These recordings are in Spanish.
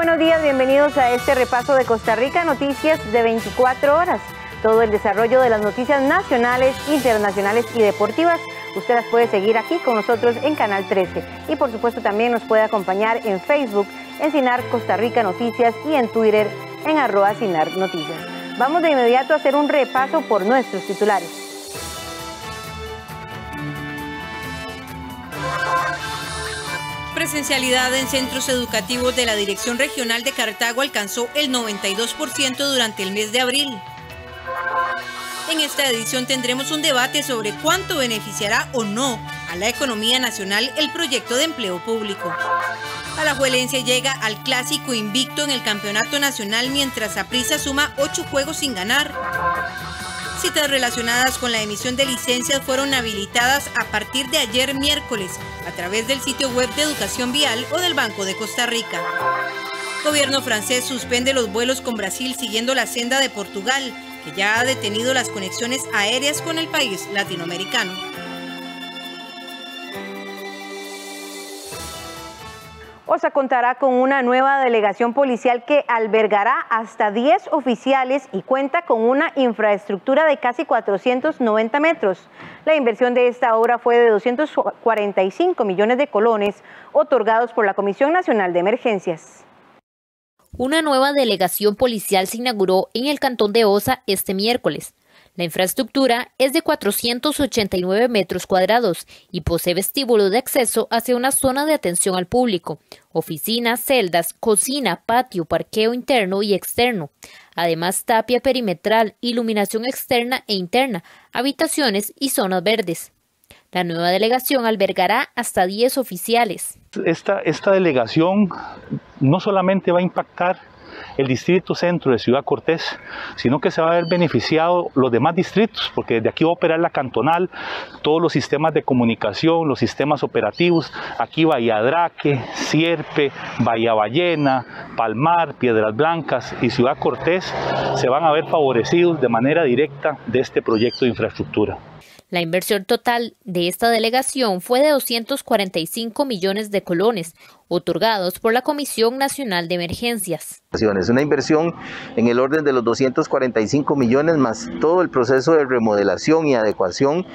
buenos días, bienvenidos a este repaso de Costa Rica Noticias de 24 horas. Todo el desarrollo de las noticias nacionales, internacionales y deportivas, usted las puede seguir aquí con nosotros en Canal 13. Y por supuesto también nos puede acompañar en Facebook, en Cinar Costa Rica Noticias y en Twitter en @Cinar Noticias. Vamos de inmediato a hacer un repaso por nuestros titulares. Presencialidad en centros educativos de la Dirección Regional de Cartago alcanzó el 92% durante el mes de abril. En esta edición tendremos un debate sobre cuánto beneficiará o no a la economía nacional el proyecto de empleo público. Alajuelense llega al clásico invicto en el campeonato nacional mientras Saprissa suma 8 juegos sin ganar. Citas relacionadas con la emisión de licencias fueron habilitadas a partir de ayer miércoles a través del sitio web de Educación Vial o del Banco de Costa Rica. Gobierno francés suspende los vuelos con Brasil siguiendo la senda de Portugal, que ya ha detenido las conexiones aéreas con el país latinoamericano. OSA contará con una nueva delegación policial que albergará hasta 10 oficiales y cuenta con una infraestructura de casi 490 metros. La inversión de esta obra fue de 245 millones de colones otorgados por la Comisión Nacional de Emergencias. Una nueva delegación policial se inauguró en el cantón de Osa este miércoles. La infraestructura es de 489 metros cuadrados y posee vestíbulo de acceso hacia una zona de atención al público, oficinas, celdas, cocina, patio, parqueo interno y externo. Además, tapia perimetral, iluminación externa e interna, habitaciones y zonas verdes. La nueva delegación albergará hasta 10 oficiales. Esta delegación no solamente va a impactar el distrito centro de Ciudad Cortés, sino que se va a ver beneficiado los demás distritos, porque desde aquí va a operar la cantonal, todos los sistemas de comunicación, los sistemas operativos, aquí Valladraque, Sierpe, Bahía Ballena, Palmar, Piedras Blancas y Ciudad Cortés se van a ver favorecidos de manera directa de este proyecto de infraestructura. La inversión total de esta delegación fue de 245 millones de colones, otorgados por la Comisión Nacional de Emergencias. Es una inversión en el orden de los 245 millones más todo el proceso de remodelación y adecuación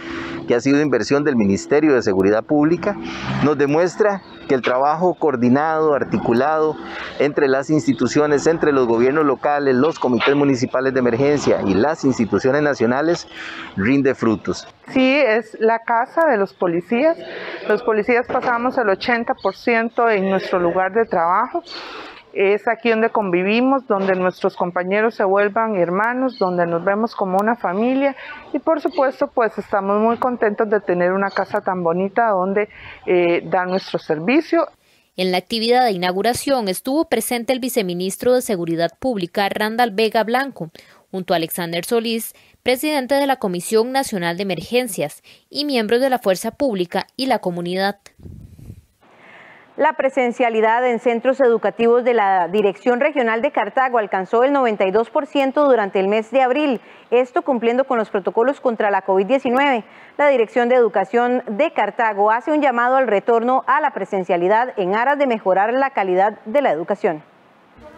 que ha sido inversión del Ministerio de Seguridad Pública. Nos demuestra que el trabajo coordinado, articulado entre las instituciones, entre los gobiernos locales, los comités municipales de emergencia y las instituciones nacionales rinde frutos. Sí, es la casa de los policías. Los policías pasamos el 80% en nuestro lugar de trabajo. Es aquí donde convivimos, donde nuestros compañeros se vuelvan hermanos, donde nos vemos como una familia y por supuesto pues estamos muy contentos de tener una casa tan bonita donde dar nuestro servicio. En la actividad de inauguración estuvo presente el viceministro de Seguridad Pública, Randall Vega Blanco, junto a Alexander Solís, presidente de la Comisión Nacional de Emergencias, y miembros de la Fuerza Pública y la comunidad. La presencialidad en centros educativos de la Dirección Regional de Cartago alcanzó el 92% durante el mes de abril, esto cumpliendo con los protocolos contra la COVID-19. La Dirección de Educación de Cartago hace un llamado al retorno a la presencialidad en aras de mejorar la calidad de la educación.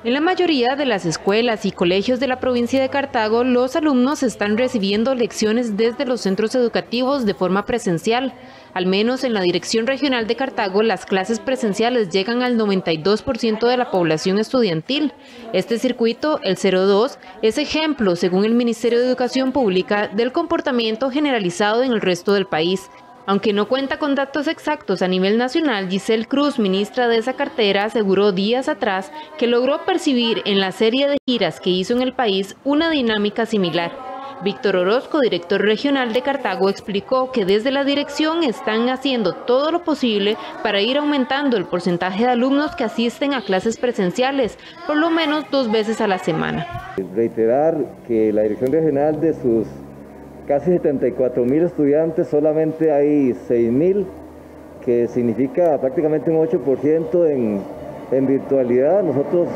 En la mayoría de las escuelas y colegios de la provincia de Cartago, los alumnos están recibiendo lecciones desde los centros educativos de forma presencial. Al menos en la Dirección Regional de Cartago, las clases presenciales llegan al 92% de la población estudiantil. Este circuito, el 02, es ejemplo, según el Ministerio de Educación Pública, del comportamiento generalizado en el resto del país. Aunque no cuenta con datos exactos a nivel nacional, Giselle Cruz, ministra de esa cartera, aseguró días atrás que logró percibir en la serie de giras que hizo en el país una dinámica similar. Víctor Orozco, director regional de Cartago, explicó que desde la dirección están haciendo todo lo posible para ir aumentando el porcentaje de alumnos que asisten a clases presenciales, por lo menos 2 veces a la semana. Reiterar que la dirección regional de sus casi 74.000 estudiantes, solamente hay 6.000, que significa prácticamente un 8% en virtualidad. Nosotros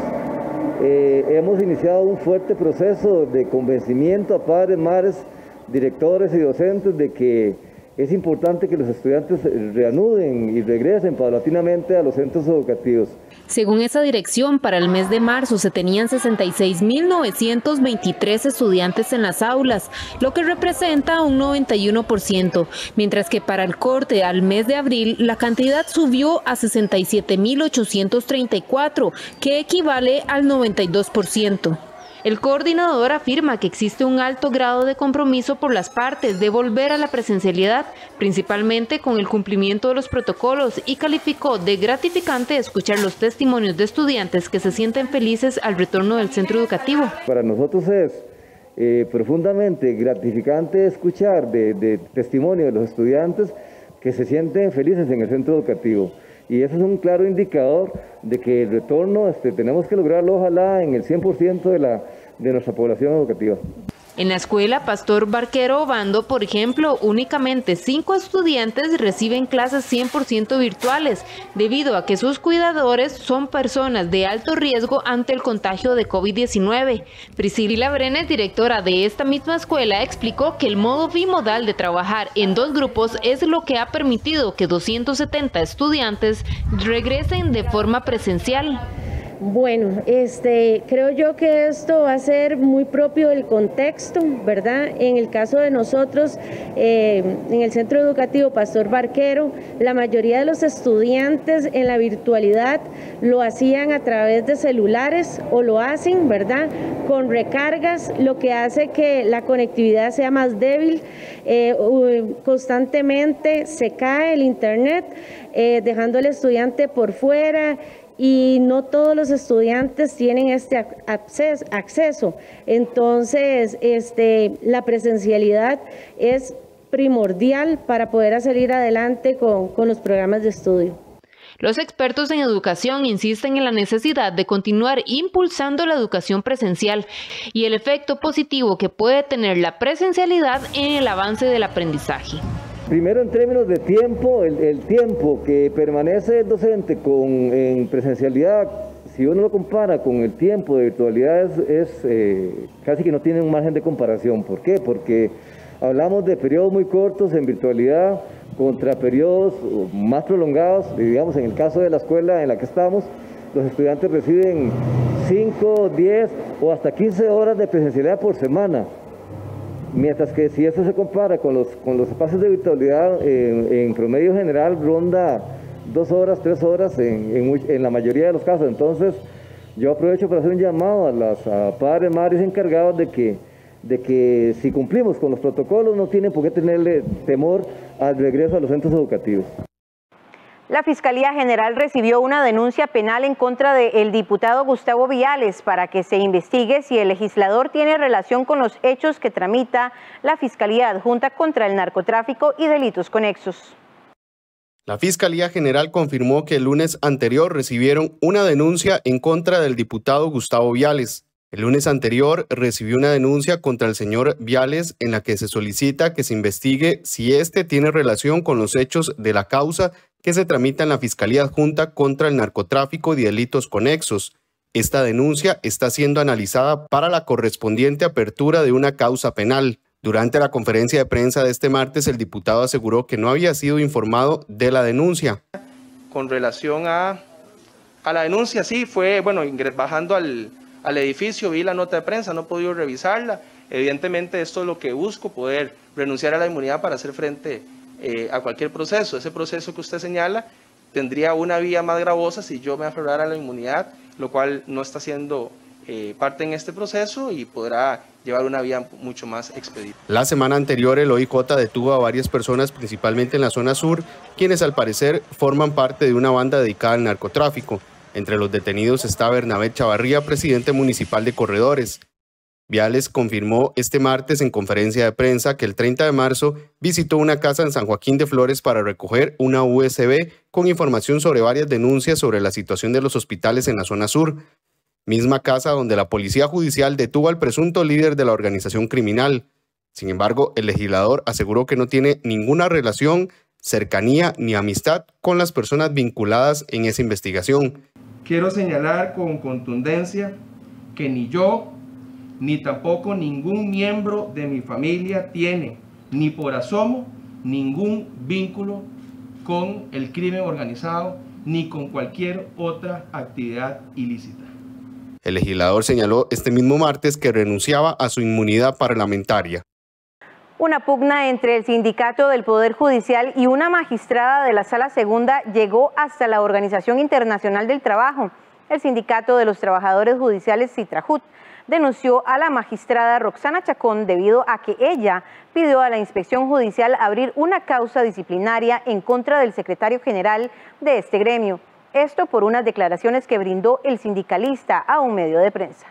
hemos iniciado un fuerte proceso de convencimiento a padres, madres, directores y docentes de que es importante que los estudiantes reanuden y regresen paulatinamente a los centros educativos. Según esa dirección, para el mes de marzo se tenían 66.923 estudiantes en las aulas, lo que representa un 91%, mientras que para el corte al mes de abril la cantidad subió a 67.834, que equivale al 92%. El coordinador afirma que existe un alto grado de compromiso por las partes de volver a la presencialidad, principalmente con el cumplimiento de los protocolos, y calificó de gratificante escuchar los testimonios de estudiantes que se sienten felices al retorno del centro educativo. Para nosotros es profundamente gratificante escuchar de testimonio de los estudiantes que se sienten felices en el centro educativo. Y eso es un claro indicador de que el retorno tenemos que lograrlo, ojalá, en el 100% de nuestra población educativa. En la escuela Pastor Barquero Obando, por ejemplo, únicamente 5 estudiantes reciben clases 100% virtuales, debido a que sus cuidadores son personas de alto riesgo ante el contagio de COVID-19. Priscila Brenes, directora de esta misma escuela, explicó que el modo bimodal de trabajar en 2 grupos es lo que ha permitido que 270 estudiantes regresen de forma presencial. Bueno, creo yo que esto va a ser muy propio del contexto, ¿verdad? En el caso de nosotros, en el Centro Educativo Pastor Barquero, la mayoría de los estudiantes en la virtualidad lo hacían a través de celulares o lo hacen, ¿verdad?, con recargas, lo que hace que la conectividad sea más débil. Constantemente se cae el internet, dejando al estudiante por fuera. Y no todos los estudiantes tienen este acceso. Entonces, la presencialidad es primordial para poder salir adelante con los programas de estudio. Los expertos en educación insisten en la necesidad de continuar impulsando la educación presencial y el efecto positivo que puede tener la presencialidad en el avance del aprendizaje. Primero, en términos de tiempo, el tiempo que permanece el docente en presencialidad, si uno lo compara con el tiempo de virtualidad, casi que no tiene un margen de comparación. ¿Por qué? Porque hablamos de periodos muy cortos en virtualidad contra periodos más prolongados. Digamos, en el caso de la escuela en la que estamos, los estudiantes reciben 5, 10 o hasta 15 horas de presencialidad por semana. Mientras que si eso se compara con los espacios de virtualidad, en promedio general ronda 2 horas, 3 horas en la mayoría de los casos. Entonces, yo aprovecho para hacer un llamado a padres, madres encargados de que si cumplimos con los protocolos no tienen por qué tenerle temor al regreso a los centros educativos. La Fiscalía General recibió una denuncia penal en contra del diputado Gustavo Viales para que se investigue si el legislador tiene relación con los hechos que tramita la Fiscalía Adjunta contra el Narcotráfico y Delitos Conexos. La Fiscalía General confirmó que el lunes anterior recibieron una denuncia en contra del diputado Gustavo Viales. El lunes anterior recibió una denuncia contra el señor Viales en la que se solicita que se investigue si éste tiene relación con los hechos de la causa que se tramita en la Fiscalía Adjunta contra el Narcotráfico y Delitos Conexos. Esta denuncia está siendo analizada para la correspondiente apertura de una causa penal. Durante la conferencia de prensa de este martes, el diputado aseguró que no había sido informado de la denuncia. Con relación a la denuncia, sí, fue, bueno, bajando al edificio, vi la nota de prensa, no he podido revisarla. Evidentemente esto es lo que busco, poder renunciar a la inmunidad para hacer frente a cualquier proceso. Ese proceso que usted señala tendría una vía más gravosa si yo me aferrara a la inmunidad, lo cual no está siendo parte en este proceso y podrá llevar una vía mucho más expedita. La semana anterior el OIJ detuvo a varias personas, principalmente en la zona sur, quienes al parecer forman parte de una banda dedicada al narcotráfico. Entre los detenidos está Bernabé Chavarría, presidente municipal de Corredores. Viales confirmó este martes en conferencia de prensa que el 30 de marzo visitó una casa en San Joaquín de Flores para recoger una USB con información sobre varias denuncias sobre la situación de los hospitales en la zona sur. Misma casa donde la policía judicial detuvo al presunto líder de la organización criminal. Sin embargo, el legislador aseguró que no tiene ninguna relación, cercanía ni amistad con las personas vinculadas en esa investigación. Quiero señalar con contundencia que ni yo ni tampoco ningún miembro de mi familia tiene, ni por asomo, ningún vínculo con el crimen organizado ni con cualquier otra actividad ilícita. El legislador señaló este mismo martes que renunciaba a su inmunidad parlamentaria. Una pugna entre el sindicato del Poder Judicial y una magistrada de la Sala Segunda llegó hasta la Organización Internacional del Trabajo. El sindicato de los trabajadores judiciales Citrajut denunció a la magistrada Roxana Chacón debido a que ella pidió a la Inspección Judicial abrir una causa disciplinaria en contra del secretario general de este gremio. Esto por unas declaraciones que brindó el sindicalista a un medio de prensa.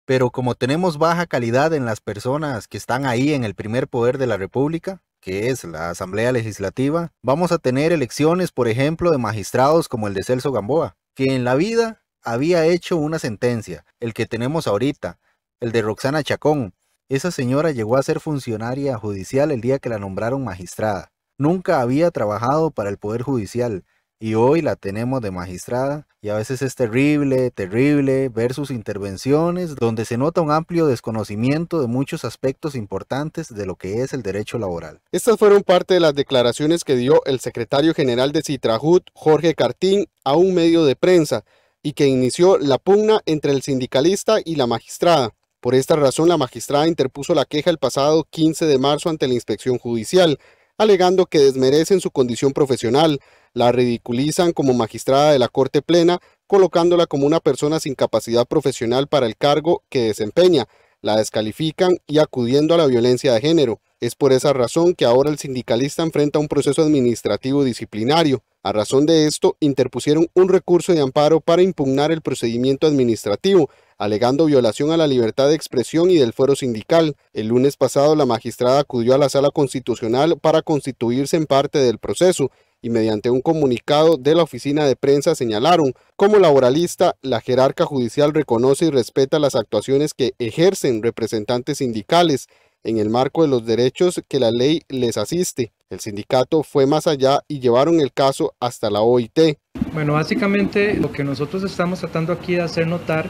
Pero como tenemos baja calidad en las personas que están ahí en el primer poder de la República, que es la Asamblea Legislativa, vamos a tener elecciones, por ejemplo, de magistrados como el de Celso Gamboa, que en la vida había hecho una sentencia, el que tenemos ahorita, el de Roxana Chacón. Esa señora llegó a ser funcionaria judicial el día que la nombraron magistrada. Nunca había trabajado para el Poder Judicial y hoy la tenemos de magistrada y a veces es terrible ver sus intervenciones donde se nota un amplio desconocimiento de muchos aspectos importantes de lo que es el derecho laboral. Estas fueron parte de las declaraciones que dio el secretario general de Citrajut, Jorge Cartín, a un medio de prensa y que inició la pugna entre el sindicalista y la magistrada. Por esta razón, la magistrada interpuso la queja el pasado 15 de marzo ante la Inspección Judicial, alegando que desmerecen su condición profesional, la ridiculizan como magistrada de la Corte Plena, colocándola como una persona sin capacidad profesional para el cargo que desempeña, la descalifican y acudiendo a la violencia de género. Es por esa razón que ahora el sindicalista enfrenta un proceso administrativo disciplinario. A razón de esto, interpusieron un recurso de amparo para impugnar el procedimiento administrativo, alegando violación a la libertad de expresión y del fuero sindical. El lunes pasado, la magistrada acudió a la Sala Constitucional para constituirse en parte del proceso y mediante un comunicado de la oficina de prensa señalaron: como laboralista, la jerarca judicial reconoce y respeta las actuaciones que ejercen representantes sindicales en el marco de los derechos que la ley les asiste. El sindicato fue más allá y llevaron el caso hasta la OIT. Bueno, básicamente lo que nosotros estamos tratando aquí de hacer notar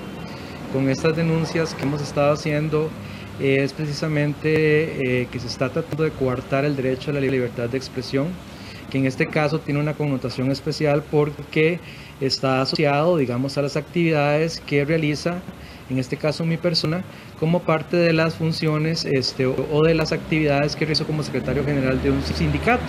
con estas denuncias que hemos estado haciendo es precisamente que se está tratando de coartar el derecho a la libertad de expresión, que en este caso tiene una connotación especial porque está asociado, digamos, a las actividades que realiza, en este caso mi persona, como parte de las funciones o de las actividades que realizo como secretario general de un sindicato.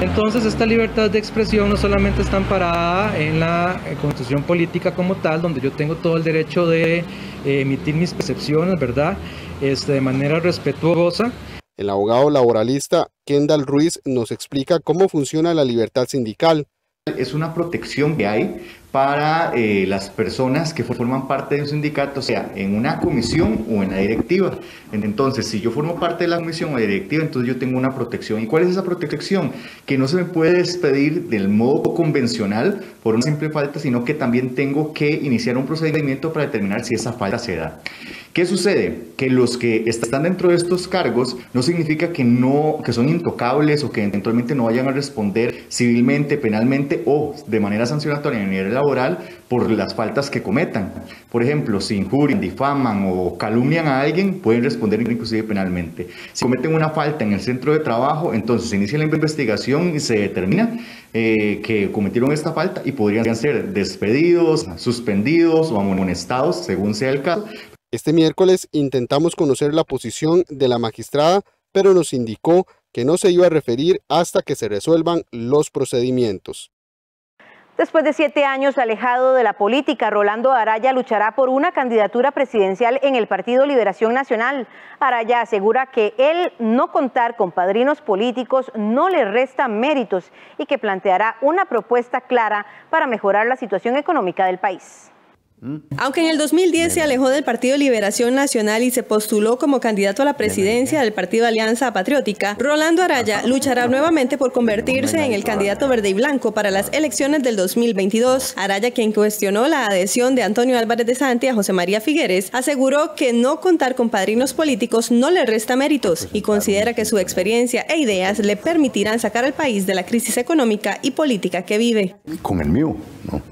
Entonces, esta libertad de expresión no solamente está amparada en la Constitución política como tal, donde yo tengo todo el derecho de emitir mis percepciones, ¿verdad?, de manera respetuosa. El abogado laboralista Kendall Ruiz nos explica cómo funciona la libertad sindical. Es una protección que hay para las personas que forman parte de un sindicato, sea en una comisión o en la directiva. Entonces, si yo formo parte de la comisión o la directiva, entonces yo tengo una protección. ¿Y cuál es esa protección? Que no se me puede despedir del modo convencional por una simple falta, sino que también tengo que iniciar un procedimiento para determinar si esa falta se da. ¿Qué sucede? Que los que están dentro de estos cargos no significa que son intocables o que eventualmente no vayan a responder civilmente, penalmente o de manera sancionatoria a nivel laboral por las faltas que cometan. Por ejemplo, si injurian, difaman o calumnian a alguien, pueden responder inclusive penalmente. Si cometen una falta en el centro de trabajo, entonces se inicia la investigación y se determina que cometieron esta falta y podrían ser despedidos, suspendidos o amonestados, según sea el caso. Este miércoles intentamos conocer la posición de la magistrada, pero nos indicó que no se iba a referir hasta que se resuelvan los procedimientos. Después de 7 años alejado de la política, Rolando Araya luchará por una candidatura presidencial en el Partido Liberación Nacional. Araya asegura que él no contar con padrinos políticos no le resta méritos y que planteará una propuesta clara para mejorar la situación económica del país. Aunque en el 2010 se alejó del Partido Liberación Nacional y se postuló como candidato a la presidencia del Partido Alianza Patriótica, Rolando Araya luchará nuevamente por convertirse en el candidato verde y blanco para las elecciones del 2022. Araya, quien cuestionó la adhesión de Antonio Álvarez de Santi a José María Figueres, aseguró que no contar con padrinos políticos no le resta méritos y considera que su experiencia e ideas le permitirán sacar al país de la crisis económica y política que vive. Con el mío, ¿no?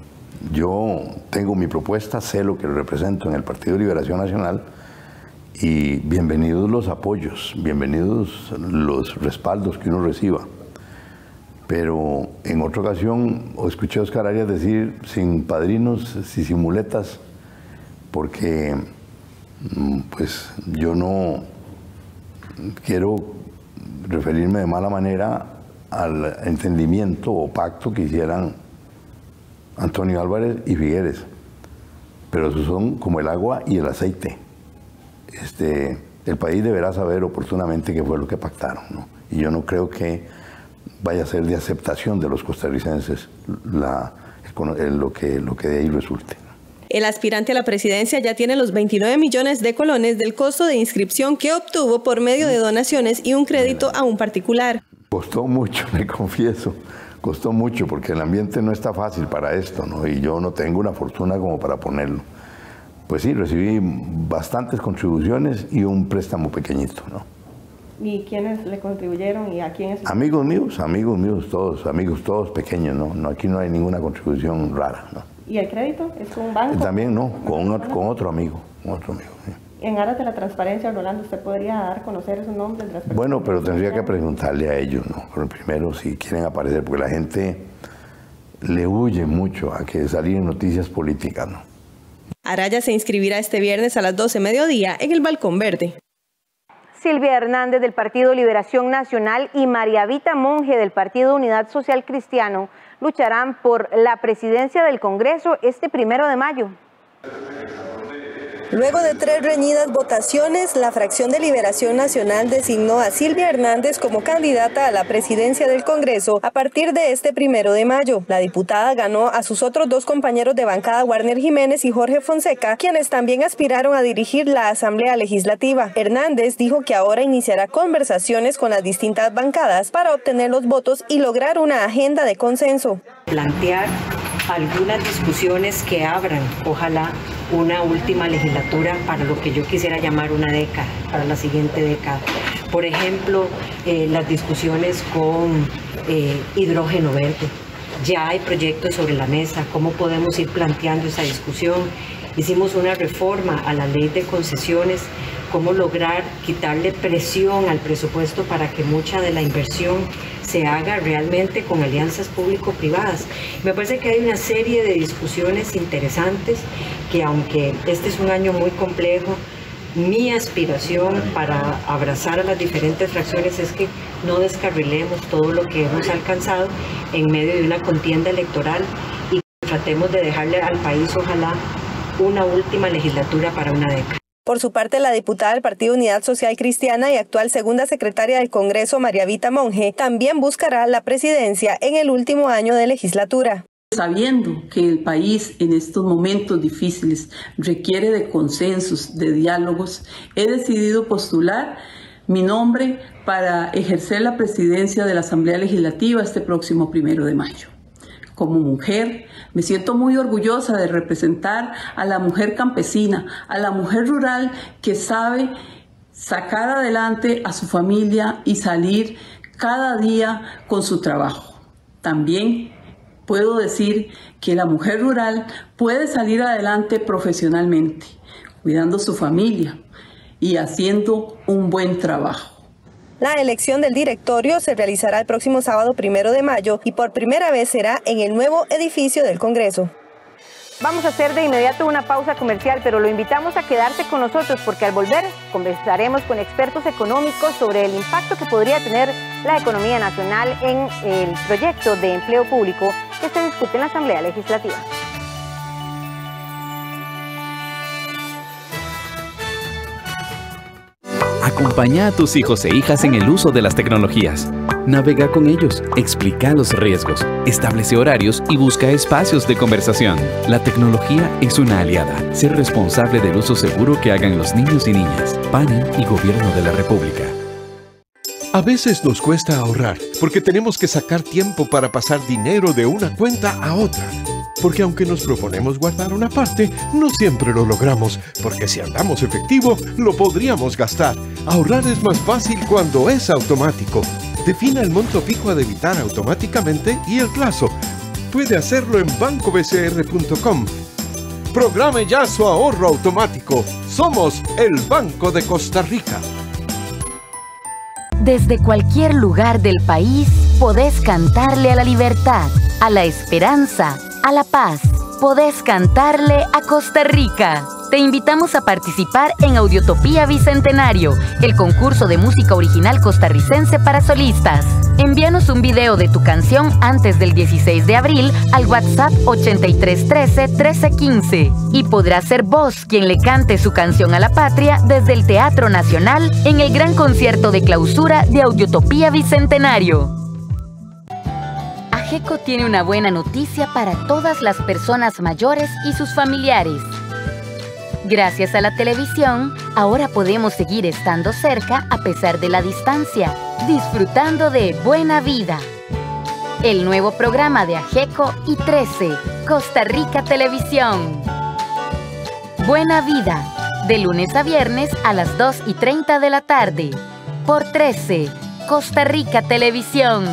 Yo tengo mi propuesta, sé lo que represento en el Partido Liberación Nacional y bienvenidos los apoyos, bienvenidos los respaldos que uno reciba. pero en otra ocasión escuché a Oscar Arias decir sin padrinos y sin muletas, porque pues yo no quiero referirme de mala manera al entendimiento o pacto que hicieran Antonio Álvarez y Figueres, pero esos son como el agua y el aceite. El país deberá saber oportunamente qué fue lo que pactaron, ¿no? Y yo no creo que vaya a ser de aceptación de los costarricenses lo que de ahí resulte. El aspirante a la presidencia ya tiene los 29 millones de colones del costo de inscripción que obtuvo por medio de donaciones y un crédito a un particular. Costó mucho, me confieso, costó mucho porque el ambiente no está fácil para esto, ¿no? Y yo no tengo una fortuna como para ponerlo. Pues sí, recibí bastantes contribuciones y un préstamo pequeñito, ¿no? ¿Y quiénes le contribuyeron y a quiénes? Amigos míos, todos, amigos todos pequeños, ¿no? Aquí no hay ninguna contribución rara, ¿no? ¿Y el crédito? ¿Es con un banco? También no, con otro amigo, sí. En aras de la transparencia, Rolando, ¿usted podría dar a conocer esos nombres de las personas? Bueno, pero tendría que preguntarle a ellos, ¿no? Pero primero si quieren aparecer, porque la gente le huye mucho a que salir en noticias políticas, ¿no? Araya se inscribirá este viernes a las 12 mediodía en el Balcón Verde. Silvia Hernández del Partido Liberación Nacional y María Vita Monge del Partido Unidad Social Cristiano lucharán por la presidencia del Congreso este 1 de mayo. Luego de 3 reñidas votaciones, la fracción de Liberación Nacional designó a Silvia Hernández como candidata a la presidencia del Congreso a partir de este 1 de mayo. La diputada ganó a sus otros 2 compañeros de bancada, Warner Jiménez y Jorge Fonseca, quienes también aspiraron a dirigir la Asamblea Legislativa. Hernández dijo que ahora iniciará conversaciones con las distintas bancadas para obtener los votos y lograr una agenda de consenso. Plantear algunas discusiones que abran, ojalá, una última legislatura para lo que yo quisiera llamar una década, para la siguiente década. Por ejemplo, las discusiones con hidrógeno verde. Ya hay proyectos sobre la mesa, ¿cómo podemos ir planteando esa discusión? Hicimos una reforma a la ley de concesiones, cómo lograr quitarle presión al presupuesto para que mucha de la inversión se haga realmente con alianzas público-privadas. Me parece que hay una serie de discusiones interesantes que, aunque este es un año muy complejo, mi aspiración para abrazar a las diferentes fracciones es que no descarrilemos todo lo que hemos alcanzado en medio de una contienda electoral y tratemos de dejarle al país, ojalá, una última legislatura para una década. Por su parte, la diputada del Partido Unidad Social Cristiana y actual segunda secretaria del Congreso, María Vita Monge, también buscará la presidencia en el último año de legislatura. Sabiendo que el país en estos momentos difíciles requiere de consensos, de diálogos, he decidido postular mi nombre para ejercer la presidencia de la Asamblea Legislativa este próximo 1 de mayo. Como mujer, me siento muy orgullosa de representar a la mujer campesina, a la mujer rural que sabe sacar adelante a su familia y salir cada día con su trabajo. También puedo decir que la mujer rural puede salir adelante profesionalmente, cuidando su familia y haciendo un buen trabajo. La elección del directorio se realizará el próximo sábado 1 de mayo y por primera vez será en el nuevo edificio del Congreso. Vamos a hacer de inmediato una pausa comercial, pero lo invitamos a quedarse con nosotros porque al volver conversaremos con expertos económicos sobre el impacto que podría tener la economía nacional en el proyecto de empleo público que se discute en la Asamblea Legislativa. Acompaña a tus hijos e hijas en el uso de las tecnologías. Navega con ellos, explica los riesgos, establece horarios y busca espacios de conversación. La tecnología es una aliada. Sé responsable del uso seguro que hagan los niños y niñas. PANI y Gobierno de la República. A veces nos cuesta ahorrar porque tenemos que sacar tiempo para pasar dinero de una cuenta a otra. Porque aunque nos proponemos guardar una parte, no siempre lo logramos, porque si andamos efectivo, lo podríamos gastar. Ahorrar es más fácil cuando es automático. Defina el monto fijo a debitar automáticamente y el plazo. Puede hacerlo en bancobcr.com. Programe ya su ahorro automático. Somos el Banco de Costa Rica. Desde cualquier lugar del país, podés cantarle a la libertad, a la esperanza, a la paz. Podés cantarle a Costa Rica. Te invitamos a participar en Audiotopía Bicentenario, el concurso de música original costarricense para solistas. Envíanos un video de tu canción antes del 16 de abril al WhatsApp 8313-1315 y podrás ser vos quien le cante su canción a la patria desde el Teatro Nacional en el gran concierto de clausura de Audiotopía Bicentenario. AGECO tiene una buena noticia para todas las personas mayores y sus familiares. Gracias a la televisión, ahora podemos seguir estando cerca a pesar de la distancia, disfrutando de Buena Vida. El nuevo programa de AGECO y 13, Costa Rica Televisión. Buena Vida, de lunes a viernes a las 2:30 de la tarde, por 13, Costa Rica Televisión.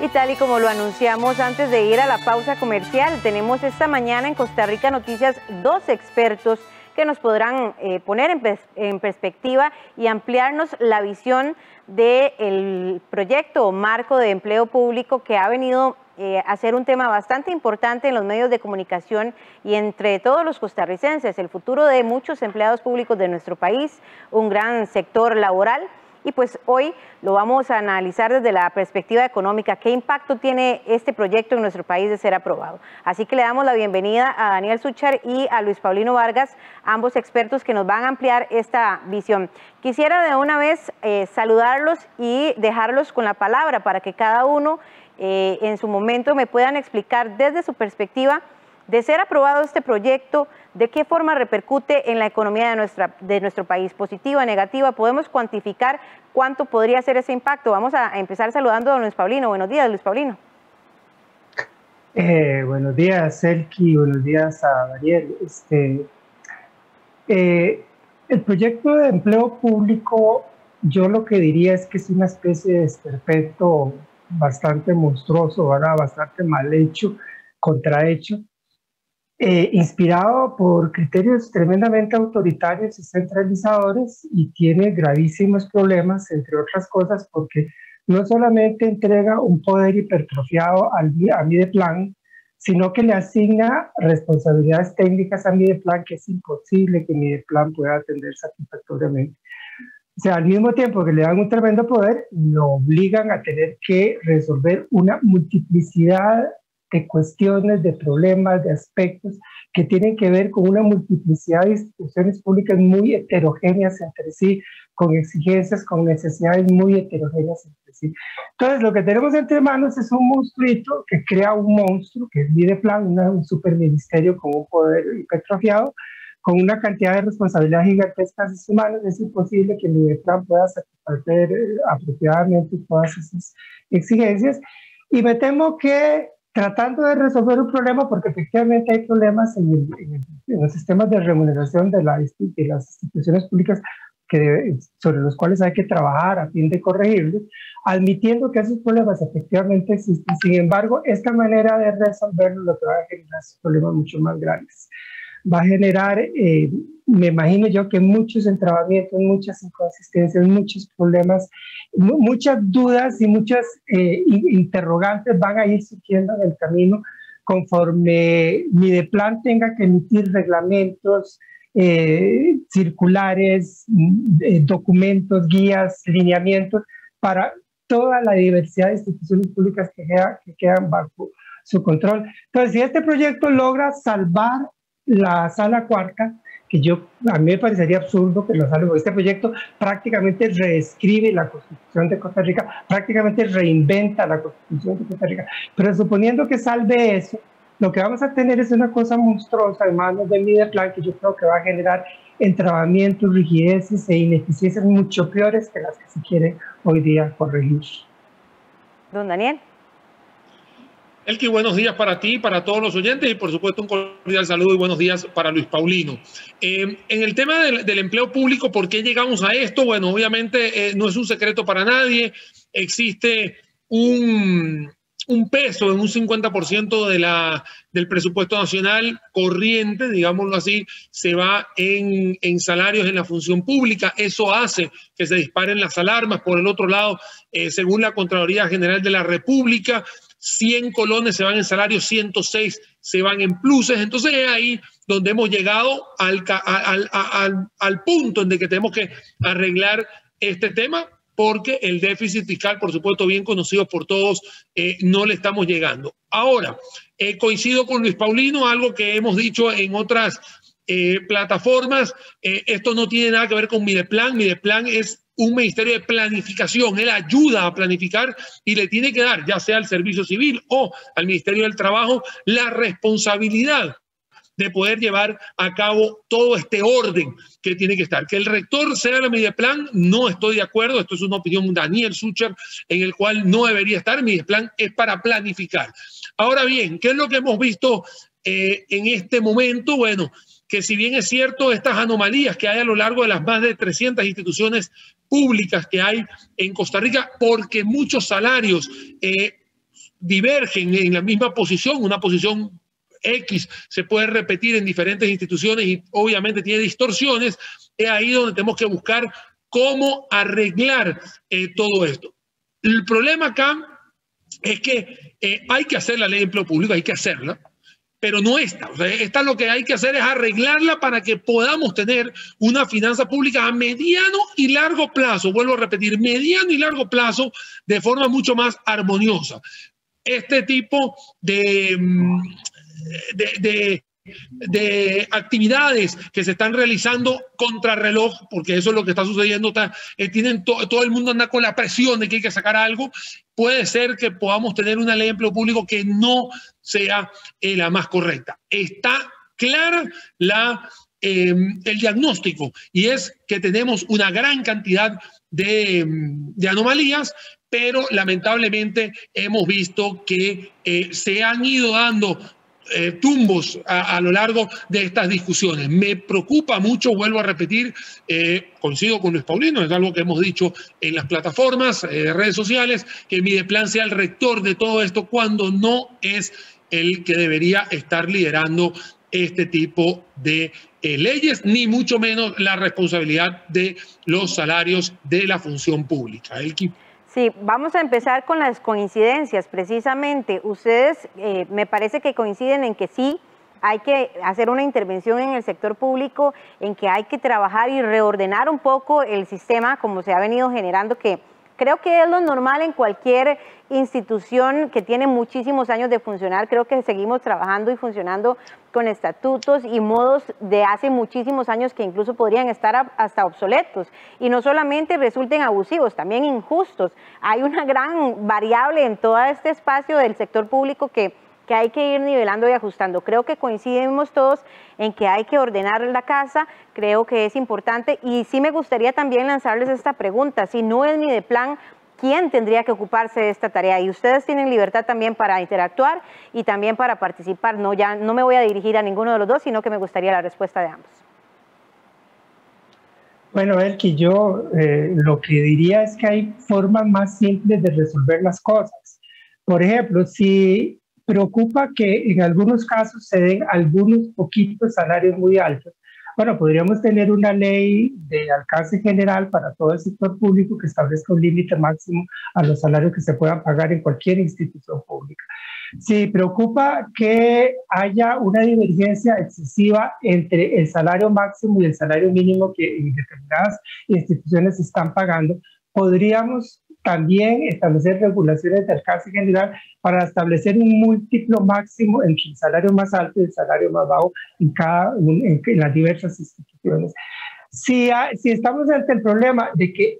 Y tal y como lo anunciamos antes de ir a la pausa comercial, tenemos esta mañana en Costa Rica Noticias 2 expertos que nos podrán poner en perspectiva y ampliarnos la visión del proyecto o marco de empleo público que ha venido a ser un tema bastante importante en los medios de comunicación y entre todos los costarricenses, el futuro de muchos empleados públicos de nuestro país, un gran sector laboral. Y pues hoy lo vamos a analizar desde la perspectiva económica, qué impacto tiene este proyecto en nuestro país de ser aprobado. Así que le damos la bienvenida a Daniel Suchar y a Luis Paulino Vargas, ambos expertos que nos van a ampliar esta visión. Quisiera de una vez saludarlos y dejarlos con la palabra para que cada uno en su momento me puedan explicar desde su perspectiva de ser aprobado este proyecto, de qué forma repercute en la economía de nuestro país, positiva, negativa, podemos cuantificar cuánto podría ser ese impacto. Vamos a empezar saludando a don Luis Paulino. Buenos días, Luis Paulino. Buenos días, Elki, buenos días a Daniel. El proyecto de empleo público, yo lo que diría es que es una especie de desperfecto bastante monstruoso, ¿verdad? Bastante mal hecho, contrahecho. Inspirado por criterios tremendamente autoritarios y centralizadores y tiene gravísimos problemas, entre otras cosas, porque no solamente entrega un poder hipertrofiado a Mideplan, sino que le asigna responsabilidades técnicas a Mideplan que es imposible que Mideplan pueda atender satisfactoriamente. O sea, al mismo tiempo que le dan un tremendo poder, lo obligan a tener que resolver una multiplicidad de cuestiones, de problemas, de aspectos que tienen que ver con una multiplicidad de instituciones públicas muy heterogéneas entre sí, con exigencias, con necesidades muy heterogéneas entre sí. Entonces, lo que tenemos entre manos es un monstruito que crea un monstruo, que es Mideplan, un superministerio con un poder hipertrofiado, con una cantidad de responsabilidades gigantescas en sus manos. Es imposible que Mideplan pueda satisfacer apropiadamente todas esas exigencias. Y me temo que tratando de resolver un problema, porque efectivamente hay problemas en los sistemas de remuneración de las instituciones públicas sobre los cuales hay que trabajar a fin de corregirlos, admitiendo que esos problemas efectivamente existen. Sin embargo, esta manera de resolverlos lo que va a generar son problemas mucho más grandes. Va a generar, me imagino yo, que muchos entrabamientos, muchas inconsistencias, muchos problemas, muchas dudas y muchas interrogantes van a ir surgiendo en el camino conforme Mideplan tenga que emitir reglamentos, circulares, documentos, guías, lineamientos para toda la diversidad de instituciones públicas que quedan bajo su control. Entonces, si este proyecto logra salvar la sala cuarta, que a mí me parecería absurdo que lo salve, porque este proyecto prácticamente reescribe la Constitución de Costa Rica, prácticamente reinventa la Constitución de Costa Rica, pero suponiendo que salve eso, lo que vamos a tener es una cosa monstruosa en manos del Mideplan que yo creo que va a generar entrabamientos, rigideces e ineficiencias mucho peores que las que se quieren hoy día corregir. Don Daniel. Elki, buenos días para ti, para todos los oyentes y por supuesto un cordial saludo y buenos días para Luis Paulino. En el tema del empleo público, ¿por qué llegamos a esto? Bueno, obviamente no es un secreto para nadie, existe un peso en un 50% del presupuesto nacional corriente, digámoslo así, se va en salarios en la función pública. Eso hace que se disparen las alarmas. Por el otro lado, según la Contraloría General de la República, 100 colones se van en salarios, 106 se van en pluses. Entonces es ahí donde hemos llegado al punto en el que tenemos que arreglar este tema, porque el déficit fiscal, por supuesto, bien conocido por todos, no le estamos llegando. Ahora, coincido con Luis Paulino, algo que hemos dicho en otras plataformas, esto no tiene nada que ver con Mideplan. Mideplan es un ministerio de planificación, él ayuda a planificar y le tiene que dar, ya sea al Servicio Civil o al Ministerio del Trabajo, la responsabilidad de poder llevar a cabo todo este orden que tiene que estar. Que el rector sea la Mideplan, no estoy de acuerdo. Esto es una opinión de Daniel Sucher, en el cual no debería estar. Mideplan es para planificar. Ahora bien, ¿qué es lo que hemos visto en este momento? Bueno, que si bien es cierto, estas anomalías que hay a lo largo de las más de 300 instituciones públicas que hay en Costa Rica, porque muchos salarios divergen en la misma posición, una posición X se puede repetir en diferentes instituciones y obviamente tiene distorsiones, es ahí donde tenemos que buscar cómo arreglar todo esto. El problema acá es que hay que hacer la ley de empleo público, hay que hacerla, pero no esta. O sea, esta lo que hay que hacer es arreglarla para que podamos tener una finanza pública a mediano y largo plazo, vuelvo a repetir, mediano y largo plazo, de forma mucho más armoniosa. Este tipo de actividades que se están realizando contrarreloj, porque eso es lo que está sucediendo, todo el mundo anda con la presión de que hay que sacar algo. Puede ser que podamos tener una ley de empleo público que no sea la más correcta. Está clara el diagnóstico, y es que tenemos una gran cantidad de anomalías, pero lamentablemente hemos visto que se han ido dando tumbos a lo largo de estas discusiones. Me preocupa mucho, vuelvo a repetir, coincido con Luis Paulino, es algo que hemos dicho en las plataformas, redes sociales, que Mideplan sea el rector de todo esto cuando no es el que debería estar liderando este tipo de leyes, ni mucho menos la responsabilidad de los salarios de la función pública. Sí, vamos a empezar con las coincidencias. Precisamente, ustedes me parece que coinciden en que sí hay que hacer una intervención en el sector público, en que hay que trabajar y reordenar un poco el sistema como se ha venido generando, que creo que es lo normal en cualquier institución que tiene muchísimos años de funcionar. Creo que seguimos trabajando y funcionando con estatutos y modos de hace muchísimos años que incluso podrían estar hasta obsoletos. Y no solamente resulten abusivos, también injustos. Hay una gran variable en todo este espacio del sector público que hay que ir nivelando y ajustando. Creo que coincidimos todos en que hay que ordenar la casa, creo que es importante, y sí me gustaría también lanzarles esta pregunta: si no es Mideplan, ¿quién tendría que ocuparse de esta tarea? Y ustedes tienen libertad también para interactuar y también para participar. No me voy a dirigir a ninguno de los dos, sino que me gustaría la respuesta de ambos. Bueno, Elki, yo lo que diría es que hay formas más simples de resolver las cosas. Por ejemplo, si preocupa que en algunos casos se den algunos poquitos salarios muy altos, bueno, podríamos tener una ley de alcance general para todo el sector público que establezca un límite máximo a los salarios que se puedan pagar en cualquier institución pública. Si preocupa que haya una divergencia excesiva entre el salario máximo y el salario mínimo que en determinadas instituciones están pagando, podríamos también establecer regulaciones de alcance general para establecer un múltiplo máximo entre el salario más alto y el salario más bajo en las diversas instituciones. Si estamos ante el problema de que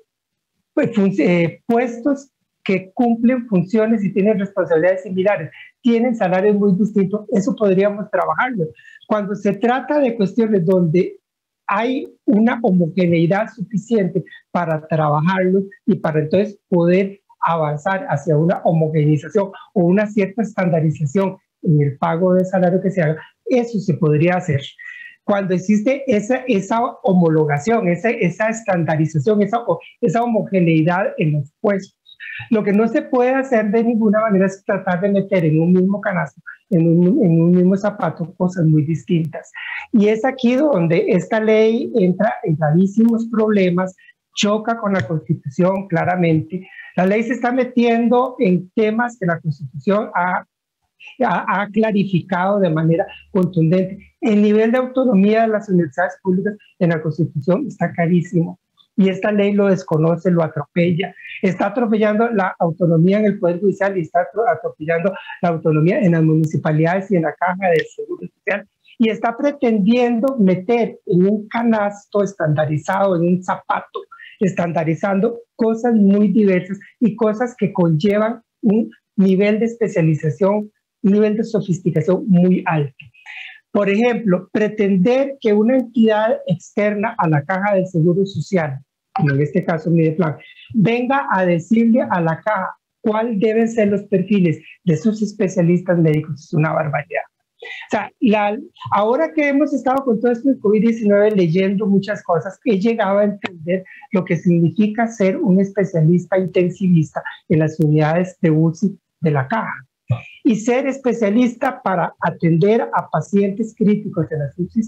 puestos que cumplen funciones y tienen responsabilidades similares tienen salarios muy distintos, eso podríamos trabajarlo. Cuando se trata de cuestiones donde hay una homogeneidad suficiente para trabajarlo y para entonces poder avanzar hacia una homogeneización o una cierta estandarización en el pago de salario que se haga, eso se podría hacer. Cuando existe esa homologación, esa estandarización, esa homogeneidad en los puestos. Lo que no se puede hacer de ninguna manera es tratar de meter en un mismo canasto, en un mismo zapato, cosas muy distintas. Y es aquí donde esta ley entra en gravísimos problemas, choca con la Constitución claramente. La ley se está metiendo en temas que la Constitución ha clarificado de manera contundente. El nivel de autonomía de las universidades públicas en la Constitución está carísimo y esta ley lo desconoce, lo atropella. Está atropellando la autonomía en el Poder Judicial y está atropellando la autonomía en las municipalidades y en la Caja del Seguro Social, y está pretendiendo meter en un canasto estandarizado, en un zapato, estandarizando cosas muy diversas y cosas que conllevan un nivel de especialización, un nivel de sofisticación muy alto. Por ejemplo, pretender que una entidad externa a la Caja del Seguro Social, en este caso Mideplan, venga a decirle a la Caja cuáles deben ser los perfiles de sus especialistas médicos es una barbaridad. O sea, ahora que hemos estado con todo esto del COVID-19 leyendo muchas cosas, he llegado a entender lo que significa ser un especialista intensivista en las unidades de UCI de la Caja. Y ser especialista para atender a pacientes críticos en las UCI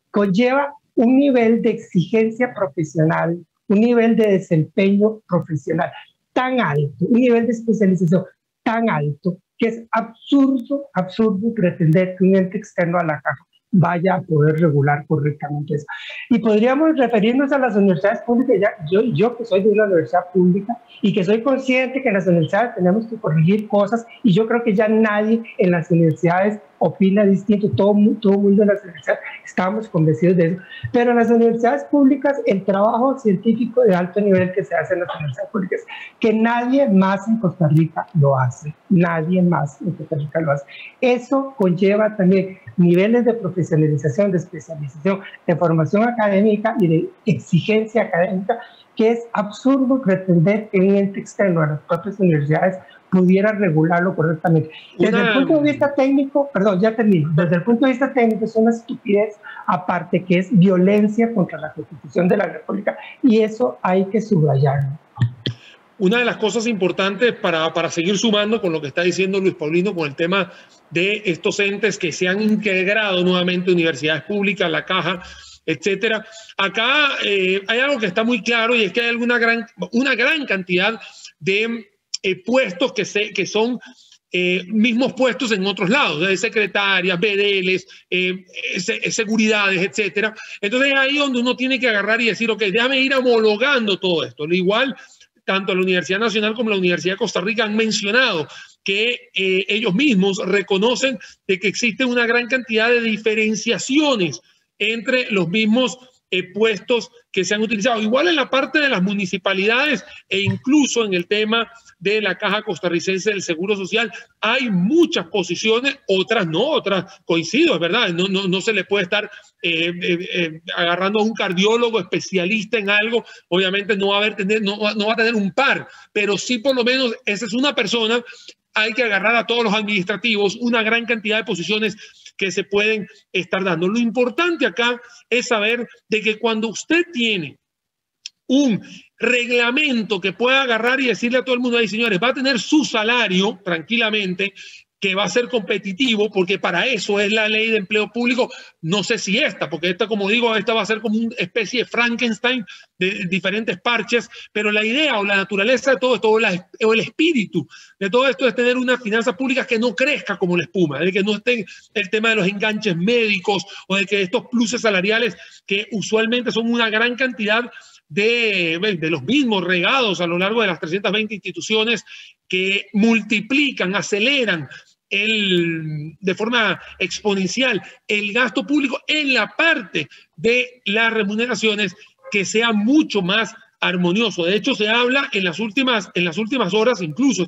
conlleva un nivel de exigencia profesional, un nivel de desempeño profesional tan alto, un nivel de especialización tan alto, que es absurdo pretender que un ente externo a la Caja vaya a poder regular correctamente eso. Y podríamos referirnos a las universidades públicas, yo que soy de una universidad pública y que soy consciente que en las universidades tenemos que corregir cosas, y yo creo que ya nadie en las universidades opina distinto, todo el mundo en las universidades estamos convencidos de eso, pero en las universidades públicas el trabajo científico de alto nivel que se hace en las universidades públicas, que nadie más en Costa Rica lo hace, nadie más en Costa Rica lo hace. Eso conlleva también niveles de profesionalización, de especialización, de formación académica y de exigencia académica, que es absurdo pretender que un ente externo a las propias universidades pudiera regularlo correctamente. Desde el punto de vista técnico, perdón, ya termino, desde el punto de vista técnico es una estupidez, aparte que es violencia contra la Constitución de la República, y eso hay que subrayarlo. Una de las cosas importantes para seguir sumando con lo que está diciendo Luis Paulino con el tema de estos entes que se han integrado nuevamente, universidades públicas, la Caja, etcétera. Acá hay algo que está muy claro, y es que hay una gran cantidad de puestos que son mismos puestos en otros lados, de secretarias, BDLs, seguridades, etcétera. Entonces es ahí donde uno tiene que agarrar y decir, ok, déjame ir homologando todo esto. Al igual, tanto la Universidad Nacional como la Universidad de Costa Rica han mencionado que ellos mismos reconocen de que existe una gran cantidad de diferenciaciones entre los mismos puestos que se han utilizado. Igual en la parte de las municipalidades e incluso en el tema de la Caja Costarricense del Seguro Social hay muchas posiciones, otras no, otras coincido, es verdad, no se le puede estar agarrando a un cardiólogo especialista en algo, obviamente no va a tener un par, pero sí por lo menos esa es una persona. Hay que agarrar a todos los administrativos, una gran cantidad de posiciones que se pueden estar dando. Lo importante acá es saber de que cuando usted tiene un reglamento que pueda agarrar y decirle a todo el mundo, ahí señores, va a tener su salario tranquilamente, que va a ser competitivo, porque para eso es la ley de empleo público. No sé si esta, porque esta, como digo, esta va a ser como una especie de Frankenstein de diferentes parches, pero la idea o la naturaleza de todo esto, o el espíritu de todo esto es tener una finanza pública que no crezca como la espuma, de que no esté el tema de los enganches médicos o de que estos pluses salariales que usualmente son una gran cantidad de los mismos regados a lo largo de las 320 instituciones que multiplican, aceleran de forma exponencial el gasto público en la parte de las remuneraciones, que sea mucho más armonioso. De hecho, se habla en las últimas horas, incluso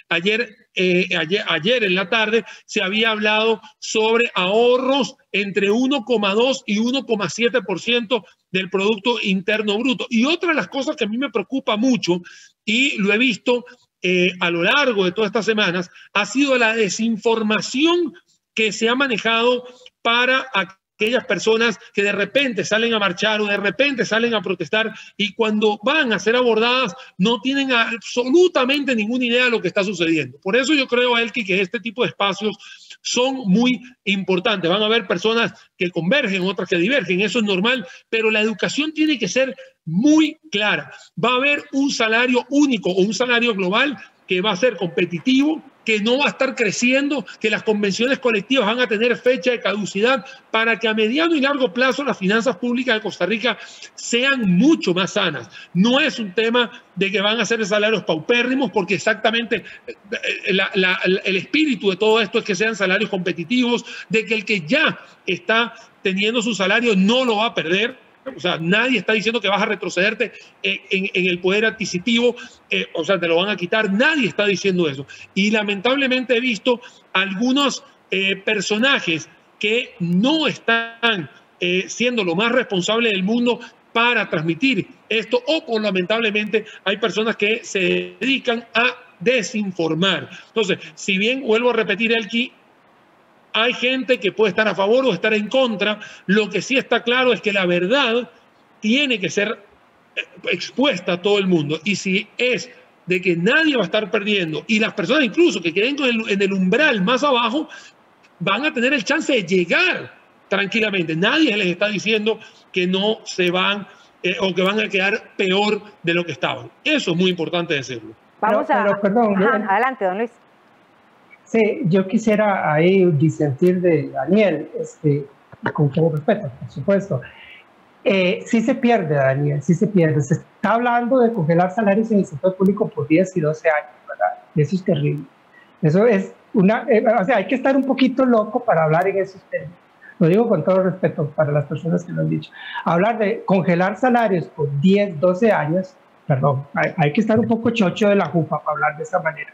ayer en la tarde, se había hablado sobre ahorros entre 1,2 y 1,7% del Producto Interno Bruto. Y otra de las cosas que a mí me preocupa mucho, y lo he visto a lo largo de todas estas semanas, ha sido la desinformación que se ha manejado para aquellas personas que de repente salen a marchar o de repente salen a protestar y cuando van a ser abordadas no tienen absolutamente ninguna idea de lo que está sucediendo. Por eso yo creo, Elki, que este tipo de espacios son muy importantes. Van a haber personas que convergen, otras que divergen, eso es normal, pero la educación tiene que ser muy clara. Va a haber un salario único o un salario global que va a ser competitivo, que no va a estar creciendo, que las convenciones colectivas van a tener fecha de caducidad para que a mediano y largo plazo las finanzas públicas de Costa Rica sean mucho más sanas. No es un tema de que van a ser salarios paupérrimos, porque exactamente el espíritu de todo esto es que sean salarios competitivos, de que el que ya está teniendo su salario no lo va a perder. O sea, nadie está diciendo que vas a retrocederte en el poder adquisitivo, o sea, te lo van a quitar, nadie está diciendo eso. Y lamentablemente he visto algunos personajes que no están siendo lo más responsable del mundo para transmitir esto, o lamentablemente hay personas que se dedican a desinformar. Entonces, si bien vuelvo a repetir, Elki, hay gente que puede estar a favor o estar en contra. Lo que sí está claro es que la verdad tiene que ser expuesta a todo el mundo. Y si es de que nadie va a estar perdiendo y las personas incluso que queden en el umbral más abajo van a tener el chance de llegar tranquilamente. Nadie les está diciendo que no se van o que van a quedar peor de lo que estaban. Eso es muy importante decirlo. Perdón, adelante, don Luis. Sí, yo quisiera ahí disentir de Daniel, con todo respeto, por supuesto. Sí se pierde, Daniel, sí se pierde. Se está hablando de congelar salarios en el sector público por 10 y 12 años, ¿verdad? Y eso es terrible. Eso es o sea, hay que estar un poquito loco para hablar en esos temas. Lo digo con todo respeto para las personas que lo han dicho. Hablar de congelar salarios por 10, 12 años, perdón, hay que estar un poco chocho de la jupa para hablar de esa manera.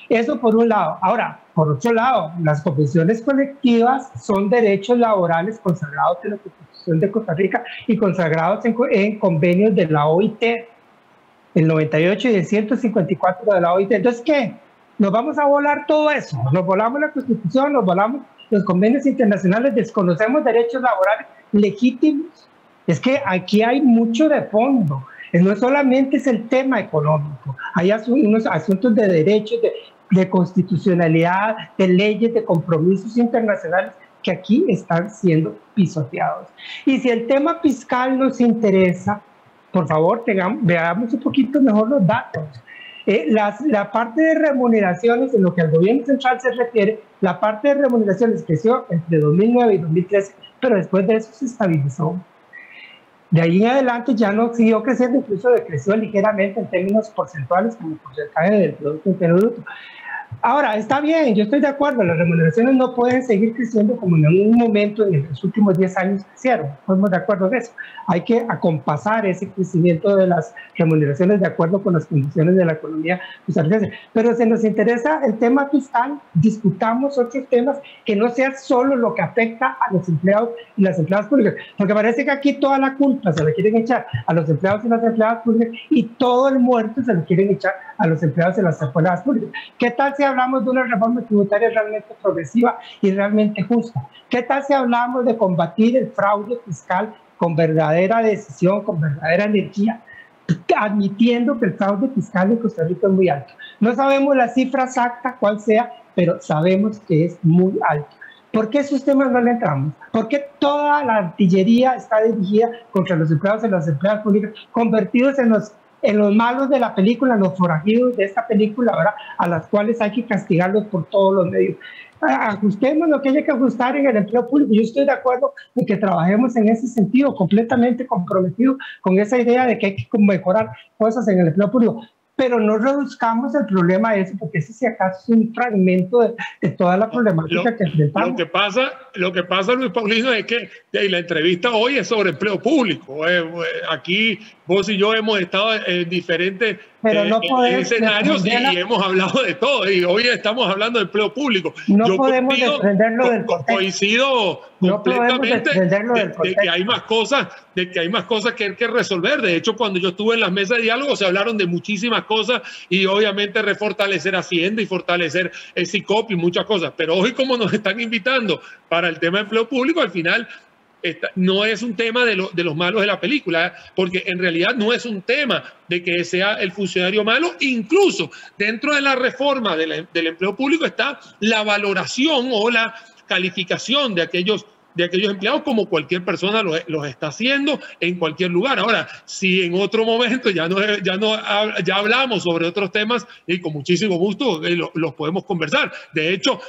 Eso por un lado. Ahora, por otro lado, las convenciones colectivas son derechos laborales consagrados en la Constitución de Costa Rica y consagrados en convenios de la OIT, el 98 y el 154 de la OIT. Entonces, ¿qué? ¿Nos vamos a volar todo eso? ¿Nos volamos la Constitución? ¿Nos volamos los convenios internacionales? ¿Desconocemos derechos laborales legítimos? Es que aquí hay mucho de fondo. No solamente es el tema económico, hay unos asuntos de derechos, de constitucionalidad, de leyes, de compromisos internacionales que aquí están siendo pisoteados. Y si el tema fiscal nos interesa, por favor, veamos un poquito mejor los datos. La parte de remuneraciones, en lo que al gobierno central se refiere, la parte de remuneraciones creció entre 2009 y 2013, pero después de eso se estabilizó. De ahí en adelante ya no siguió creciendo, incluso decreció ligeramente en términos porcentuales como porcentaje del Producto Interno Bruto. Ahora, está bien, yo estoy de acuerdo, las remuneraciones no pueden seguir creciendo como en un momento en los últimos 10 años crecieron, estamos de acuerdo en eso. Hay que acompasar ese crecimiento de las remuneraciones de acuerdo con las condiciones de la economía costarricense. Pero si nos interesa el tema fiscal, discutamos otros temas que no sea solo lo que afecta a los empleados y las empleadas públicas, porque parece que aquí toda la culpa se la quieren echar a los empleados y las empleadas públicas y todo el muerto se lo quieren echar a los empleados y las empleadas públicas. ¿Qué tal si hablamos de una reforma tributaria realmente progresiva y realmente justa? ¿Qué tal si hablamos de combatir el fraude fiscal con verdadera decisión, con verdadera energía, admitiendo que el fraude fiscal en Costa Rica es muy alto? No sabemos la cifra exacta, cuál sea, pero sabemos que es muy alto. ¿Por qué esos temas no le entramos? ¿Por qué toda la artillería está dirigida contra los empleados y las empleadas públicas, convertidos en los malos de la película, los forajidos de esta película, ¿verdad? A las cuales hay que castigarlos por todos los medios? Ajustemos lo que haya que ajustar en el empleo público. Yo estoy de acuerdo en que trabajemos en ese sentido, completamente comprometido con esa idea de que hay que mejorar cosas en el empleo público. Pero no reduzcamos el problema a eso, porque ese si acaso es un fragmento de toda la problemática que enfrentamos. Lo que pasa, Luis Paulino, es que la entrevista hoy es sobre empleo público. Aquí vos y yo hemos estado en diferentes escenarios y hemos hablado de todo. Y hoy estamos hablando de empleo público. No podemos desprenderlo del contexto. Coincido completamente de que hay más cosas, que hay que resolver. De hecho, cuando yo estuve en las mesas de diálogo se hablaron de muchísimas cosas y obviamente refortalecer Hacienda y fortalecer el SICOP y muchas cosas. Pero hoy, como nos están invitando para el tema de empleo público, al final no es un tema de los malos de la película, porque en realidad no es un tema de que sea el funcionario malo. Incluso dentro de la reforma del empleo público está la valoración o la calificación de aquellos empleados como cualquier persona los está haciendo en cualquier lugar. Ahora, si en otro momento ya hablamos sobre otros temas, y con muchísimo gusto los podemos conversar. De hecho,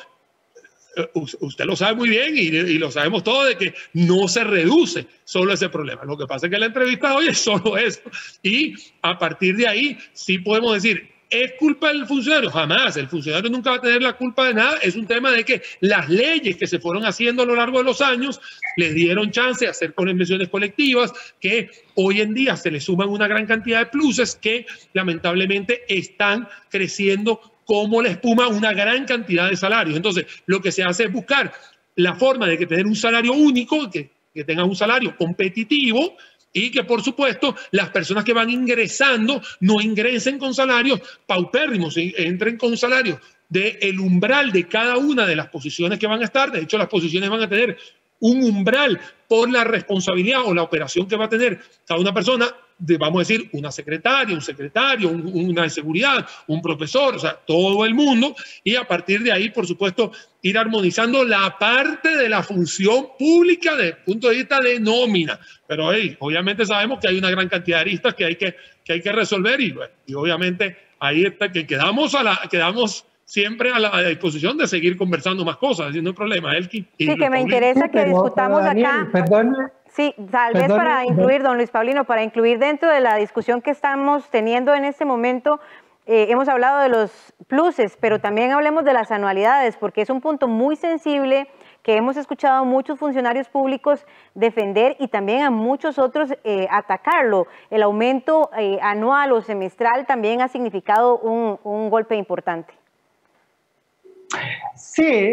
usted lo sabe muy bien y lo sabemos todos, de que no se reduce solo ese problema. Lo que pasa es que la entrevista de hoy es solo eso. Y a partir de ahí sí podemos decir, ¿es culpa del funcionario? Jamás. El funcionario nunca va a tener la culpa de nada. Es un tema de que las leyes que se fueron haciendo a lo largo de los años les dieron chance de hacer convenciones colectivas, que hoy en día se le suman una gran cantidad de pluses que lamentablemente están creciendo como la espuma una gran cantidad de salarios. Entonces, lo que se hace es buscar la forma de que tener un salario único, que tenga un salario competitivo, y que, por supuesto, las personas que van ingresando no ingresen con salarios paupérrimos, entren con salarios del umbral de cada una de las posiciones que van a estar. De hecho, las posiciones van a tener un umbral por la responsabilidad o la operación que va a tener cada una persona, vamos a decir, una secretaria, un secretario, una de seguridad, un profesor, o sea, todo el mundo, y a partir de ahí, por supuesto, ir armonizando la parte de la función pública desde el punto de vista de nómina. Pero obviamente sabemos que hay una gran cantidad de aristas que hay que resolver, y obviamente ahí está, que quedamos siempre a la disposición de seguir conversando más cosas, no hay problema. Sí, que me interesa que discutamos acá. Sí, tal vez para incluir, don Luis Paulino, para incluir dentro de la discusión que estamos teniendo en este momento, hemos hablado de los pluses, pero también hablemos de las anualidades, porque es un punto muy sensible que hemos escuchado a muchos funcionarios públicos defender y también a muchos otros atacarlo. El aumento anual o semestral también ha significado un golpe importante. Sí,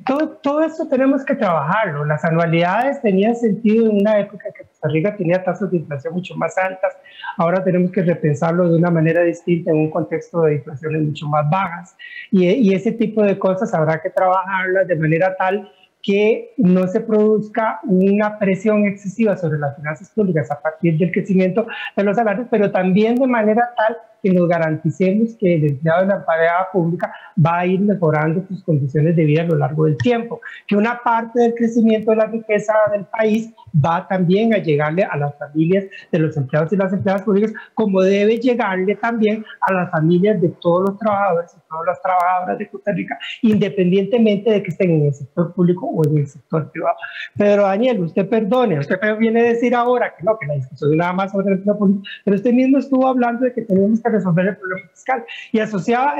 todo esto tenemos que trabajarlo. Las anualidades tenían sentido en una época que Costa Rica tenía tasas de inflación mucho más altas. Ahora tenemos que repensarlo de una manera distinta en un contexto de inflaciones mucho más bajas. Y ese tipo de cosas habrá que trabajarlas de manera tal que no se produzca una presión excesiva sobre las finanzas públicas a partir del crecimiento de los salarios, pero también de manera tal que nos garanticemos que el empleado de la empleada pública va a ir mejorando sus condiciones de vida a lo largo del tiempo, que una parte del crecimiento de la riqueza del país va también a llegarle a las familias de los empleados y las empleadas públicas, como debe llegarle también a las familias de todos los trabajadores y todas las trabajadoras de Costa Rica, independientemente de que estén en el sector público o en el sector privado. Pero Daniel, usted perdone, usted viene a decir ahora que no, que la discusión es nada más sobre el empleo público, pero usted mismo estuvo hablando de que tenemos que resolver el problema fiscal y asociaba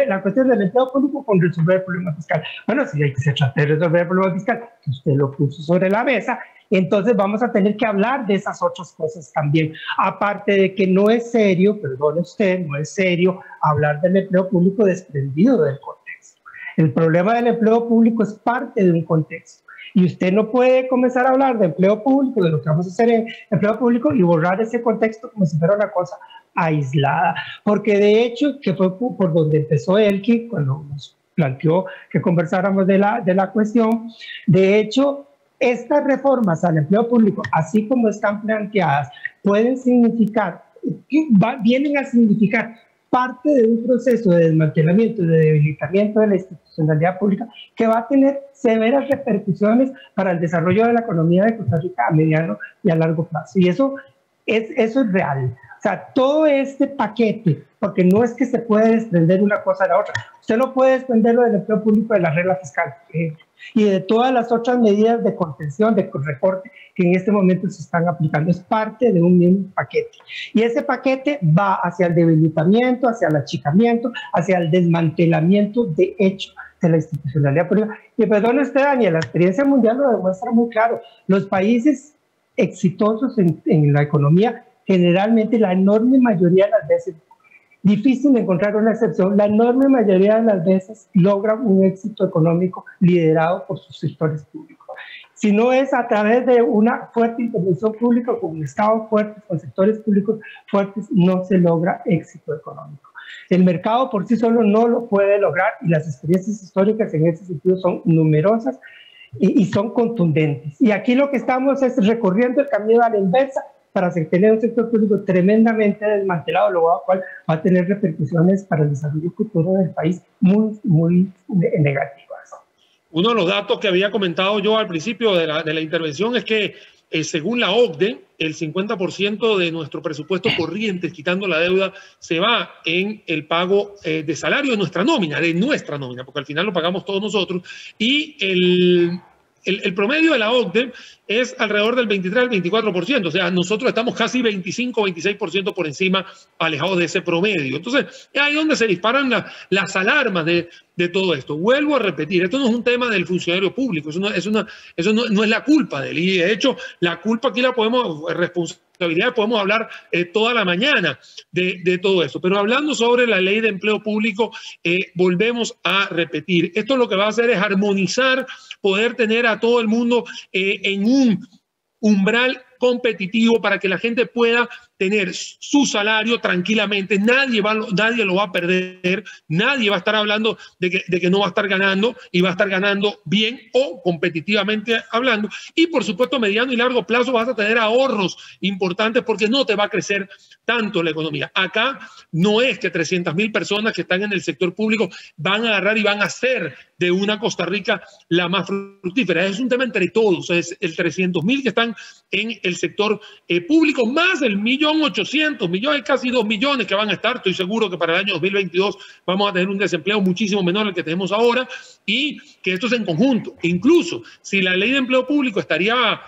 la cuestión del empleo público con resolver el problema fiscal. Bueno, si se trata de resolver el problema fiscal, que usted lo puso sobre la mesa, entonces vamos a tener que hablar de esas otras cosas también. Aparte de que no es serio, perdone usted, no es serio hablar del empleo público desprendido del contexto. El problema del empleo público es parte de un contexto. Y usted no puede comenzar a hablar de empleo público, de lo que vamos a hacer en empleo público y borrar ese contexto como si fuera una cosa aislada. Porque de hecho, que fue por donde empezó Elki, cuando nos planteó que conversáramos de la cuestión, de hecho, estas reformas al empleo público, así como están planteadas, pueden significar, vienen a significar parte de un proceso de desmantelamiento y de debilitamiento de la institucionalidad pública que va a tener severas repercusiones para el desarrollo de la economía de Costa Rica a mediano y a largo plazo. Y eso es real. O sea, todo este paquete, porque no es que se puede desprender una cosa de la otra. Usted no puede desprenderlo del empleo público de la regla fiscal, y de todas las otras medidas de contención, de recorte que en este momento se están aplicando. Es parte de un mismo paquete. Y ese paquete va hacia el debilitamiento, hacia el achicamiento, hacia el desmantelamiento de hecho de la institucionalidad pública. Y perdone usted, Daniel, la experiencia mundial lo demuestra muy claro. Los países exitosos en la economía, generalmente la enorme mayoría de las veces, difícil encontrar una excepción, la enorme mayoría de las veces logran un éxito económico liderado por sus sectores públicos. Si no es a través de una fuerte intervención pública, con un Estado fuerte, con sectores públicos fuertes, no se logra éxito económico. El mercado por sí solo no lo puede lograr y las experiencias históricas en ese sentido son numerosas. y son contundentes. Y aquí lo que estamos es recorriendo el camino a la inversa para tener un sector público tremendamente desmantelado, lo cual va a tener repercusiones para el desarrollo futuro del país muy negativas. Uno de los datos que había comentado yo al principio de la intervención es que según la OCDE, el 50% de nuestro presupuesto corriente, quitando la deuda, se va en el pago de salario de nuestra nómina, porque al final lo pagamos todos nosotros, y el promedio de la OCDE es alrededor del 23 al 24%, o sea, nosotros estamos casi 25-26% por encima, alejados de ese promedio. Entonces, es ahí donde se disparan las alarmas de todo esto. Vuelvo a repetir, esto no es un tema del funcionario público, eso no es la culpa de él, y de hecho, la culpa aquí la podemos, responsabilidad, podemos hablar toda la mañana de todo esto. Pero hablando sobre la ley de empleo público, volvemos a repetir, esto lo que va a hacer es armonizar, poder tener a todo el mundo en un umbral competitivo para que la gente pueda tener su salario tranquilamente. Nadie lo va a perder, nadie va a estar hablando de que no va a estar ganando, y va a estar ganando bien o competitivamente hablando. Y por supuesto, a mediano y largo plazo vas a tener ahorros importantes porque no te va a crecer tanto la economía. Acá no es que 300.000 personas que están en el sector público van a agarrar y van a hacer de una Costa Rica la más fructífera. Es un tema entre todos. Es el 300.000 que están en el sector público, más el 1.800.000, casi 2 millones que van a estar. Estoy seguro que para el año 2022 vamos a tener un desempleo muchísimo menor al que tenemos ahora, y que esto es en conjunto. Incluso si la ley de empleo público estaría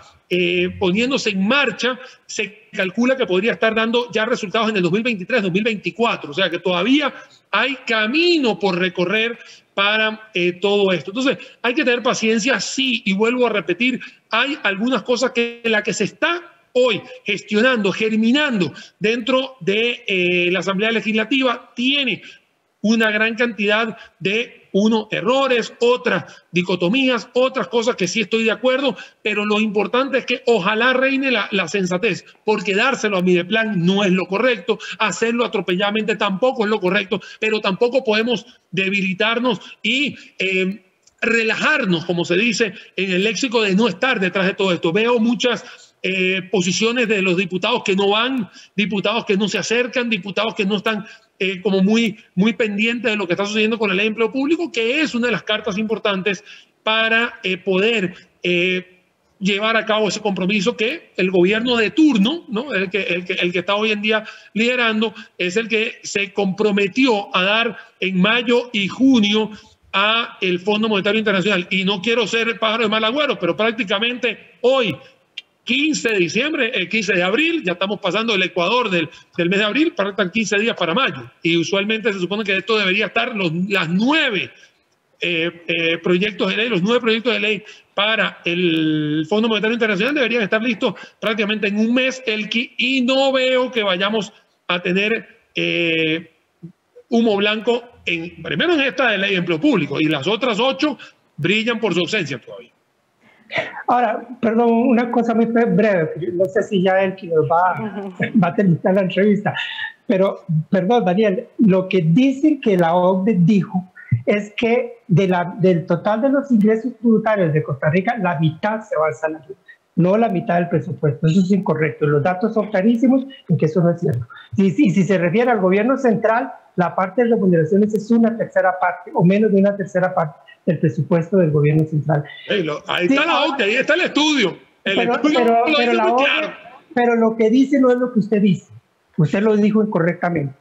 poniéndose en marcha, se calcula que podría estar dando ya resultados en el 2023-2024, o sea que todavía hay camino por recorrer para todo esto. Entonces hay que tener paciencia, sí, y vuelvo a repetir, hay algunas cosas que la que se está hoy gestionando, germinando dentro de la Asamblea Legislativa tiene una gran cantidad de errores, otras dicotomías, otras cosas que sí estoy de acuerdo, pero lo importante es que ojalá reine la sensatez, porque dárselo a Mideplan no es lo correcto, hacerlo atropelladamente tampoco es lo correcto, pero tampoco podemos debilitarnos y relajarnos, como se dice en el léxico, de no estar detrás de todo esto. Veo muchas posiciones de los diputados que no van, diputados que no se acercan, diputados que no están como muy pendientes de lo que está sucediendo con la ley de empleo público, que es una de las cartas importantes para poder llevar a cabo ese compromiso que el gobierno de turno, ¿no? el que está hoy en día liderando, es el que se comprometió a dar en mayo y junio a el Fondo Monetario Internacional. Y no quiero ser el pájaro de mal agüero, pero prácticamente hoy, 15 de diciembre, 15 de abril, ya estamos pasando el Ecuador del mes de abril, faltan 15 días para mayo. Y usualmente se supone que esto debería estar, las 9 proyectos de ley, los 9 proyectos de ley para el Fondo Monetario Internacional deberían estar listos prácticamente en un mes, y no veo que vayamos a tener humo blanco primero en esta de ley de empleo público, y las otras 8 brillan por su ausencia todavía. Ahora, perdón, una cosa muy breve, no sé si ya el que nos va a terminar la entrevista, pero, perdón, Daniel, lo que dicen que la OCDE dijo es que del total de los ingresos tributarios de Costa Rica, la mitad se va al salario, no la mitad del presupuesto. Eso es incorrecto. Los datos son clarísimos en que eso no es cierto. Y si se refiere al gobierno central, la parte de remuneraciones es una tercera parte o menos de una tercera parte del presupuesto del gobierno central. Ahí está la OCDE, ahí está el estudio. Pero lo que dice no es lo que usted dice. Usted lo dijo incorrectamente.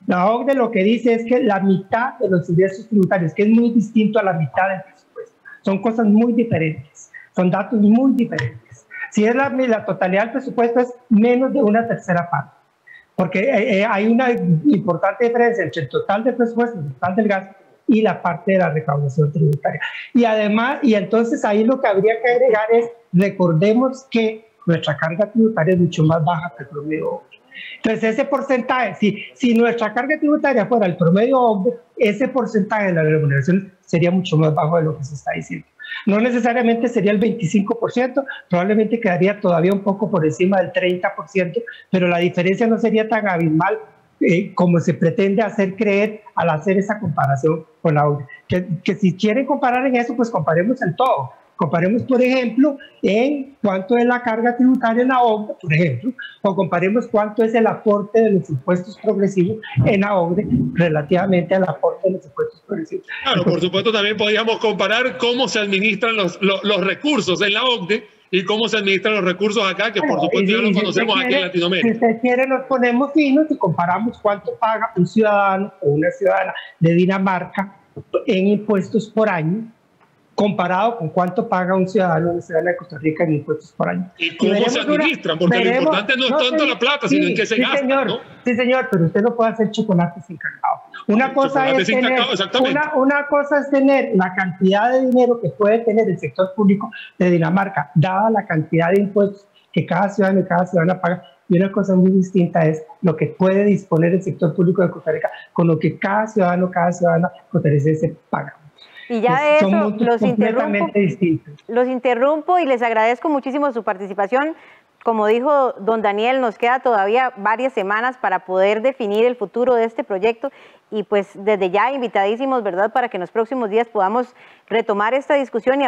La OCDE lo que dice es que la mitad de los ingresos tributarios, que es muy distinto a la mitad del presupuesto, son cosas muy diferentes, son datos muy diferentes. Si es la totalidad del presupuesto, es menos de una tercera parte, porque hay una importante diferencia entre el total del presupuesto, el total del gasto, y la parte de la recaudación tributaria. Y además, y entonces ahí lo que habría que agregar es, recordemos que nuestra carga tributaria es mucho más baja que el promedio OCDE. Entonces ese porcentaje, si nuestra carga tributaria fuera el promedio OCDE, ese porcentaje de la remuneración sería mucho más bajo de lo que se está diciendo. No necesariamente sería el 25%, probablemente quedaría todavía un poco por encima del 30%, pero la diferencia no sería tan abismal como se pretende hacer creer al hacer esa comparación con la OCDE. Que si quieren comparar en eso, pues comparemos en todo. Comparemos, por ejemplo, en cuánto es la carga tributaria en la OCDE, por ejemplo, o comparemos cuánto es el aporte de los impuestos progresivos en la OCDE relativamente al aporte de los impuestos progresivos. Claro, por supuesto, también podríamos comparar cómo se administran los recursos en la OCDE y cómo se administran los recursos acá, que por supuesto ya lo conocemos aquí en Latinoamérica. Si usted quiere, nos ponemos finos y comparamos cuánto paga un ciudadano o una ciudadana de Dinamarca en impuestos por año, comparado con cuánto paga un ciudadano o una ciudadana de Costa Rica en impuestos por año. ¿Y cómo se administran? Porque lo importante no es tanto la plata, sino en qué se gasta, señor, ¿no? Sí, señor, pero usted no puede hacer chocolate sin cacao. Una cosa es tener la cantidad de dinero que puede tener el sector público de Dinamarca, dada la cantidad de impuestos que cada ciudadano y cada ciudadana paga. Y una cosa muy distinta es lo que puede disponer el sector público de Costa Rica con lo que cada ciudadano, cada ciudadana costarricense paga. Y ya de eso los interrumpo y les agradezco muchísimo su participación. Como dijo don Daniel, nos queda todavía varias semanas para poder definir el futuro de este proyecto y pues desde ya invitadísimos, ¿verdad?, para que en los próximos días podamos retomar esta discusión y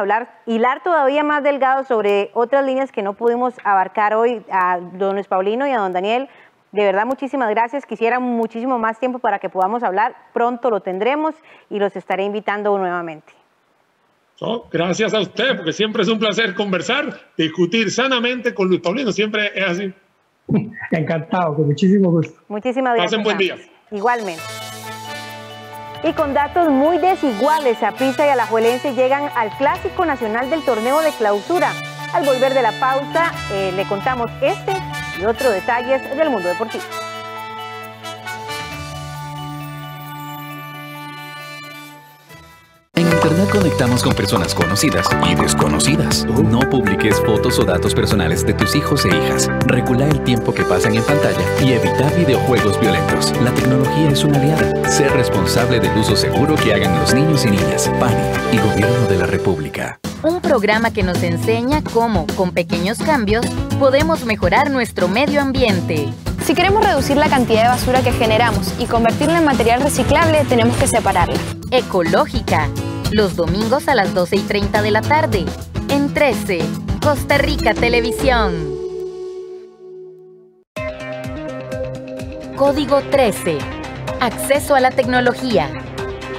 hilar todavía más delgado sobre otras líneas que no pudimos abarcar hoy. A don Luis Paulino y a don Daniel, de verdad muchísimas gracias. Quisiera muchísimo más tiempo para que podamos hablar, pronto lo tendremos y los estaré invitando nuevamente. Gracias a usted, porque siempre es un placer conversar, discutir sanamente con Luis Paulino, siempre es así. Encantado, con muchísimo gusto. Muchísimas gracias. Pasen buen día. Igualmente. Y con datos muy desiguales, Saprissa y Alajuelense llegan al Clásico Nacional del Torneo de Clausura. Al volver de la pausa, le contamos este y otros detalles del mundo deportivo. En Internet conectamos con personas conocidas y desconocidas. No publiques fotos o datos personales de tus hijos e hijas. Regula el tiempo que pasan en pantalla y evita videojuegos violentos. La tecnología es una aliada. Sé responsable del uso seguro que hagan los niños y niñas. PANI y Gobierno de la República. Un programa que nos enseña cómo, con pequeños cambios, podemos mejorar nuestro medio ambiente. Si queremos reducir la cantidad de basura que generamos y convertirla en material reciclable, tenemos que separarla. Ecológica, los domingos a las 12:30 de la tarde, en 13, Costa Rica Televisión. Código 13, acceso a la tecnología.